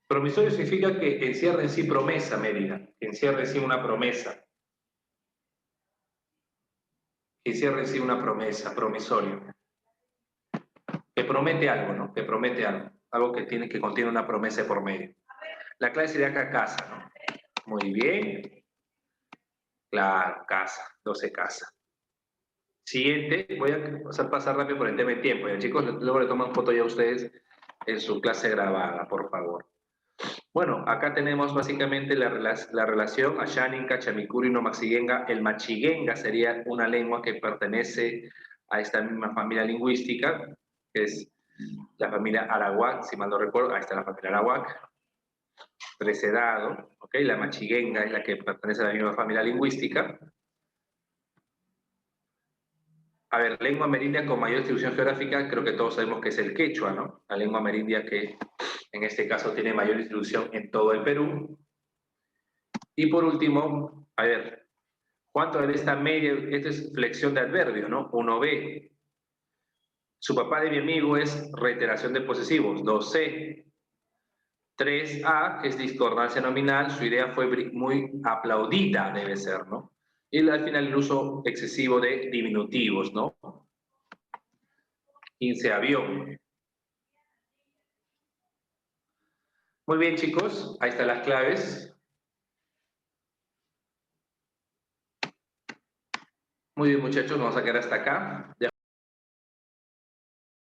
Promisorio significa que encierra en sí promesa, Mérida, que encierra en sí una promesa. Que encierra en sí una promesa, promisorio. Que promete algo, ¿no? Que promete algo. Algo que contiene una promesa por medio. La clave sería acá casa, ¿no? Muy bien. Claro, casa, 12 casa. Siguiente, voy a pasar rápido por el tema de tiempo. Ya, chicos, luego le toman foto ya a ustedes en su clase grabada, por favor. Bueno, acá tenemos básicamente la relación Ashaninka, Chamikuri, no Maxigenga. El Machigenga sería una lengua que pertenece a esta misma familia lingüística, que es la familia Arawak, si mal no recuerdo. Ahí está la familia Arawak. Precedado, ¿ok? La Machigenga es la que pertenece a la misma familia lingüística. A ver, lengua amerindia con mayor distribución geográfica, creo que todos sabemos que es el quechua, ¿no? La lengua amerindia que en este caso tiene mayor distribución en todo el Perú. Y por último, a ver, ¿cuánto de esta media? Esta es flexión de adverbio, ¿no? 1B. Su papá de mi amigo es reiteración de posesivos, 2C. 3A, que es discordancia nominal, su idea fue muy aplaudida, debe ser, ¿no? Y al final el uso excesivo de diminutivos, ¿no? 15 avión. Muy bien, chicos, ahí están las claves. Muy bien, muchachos, vamos a quedar hasta acá.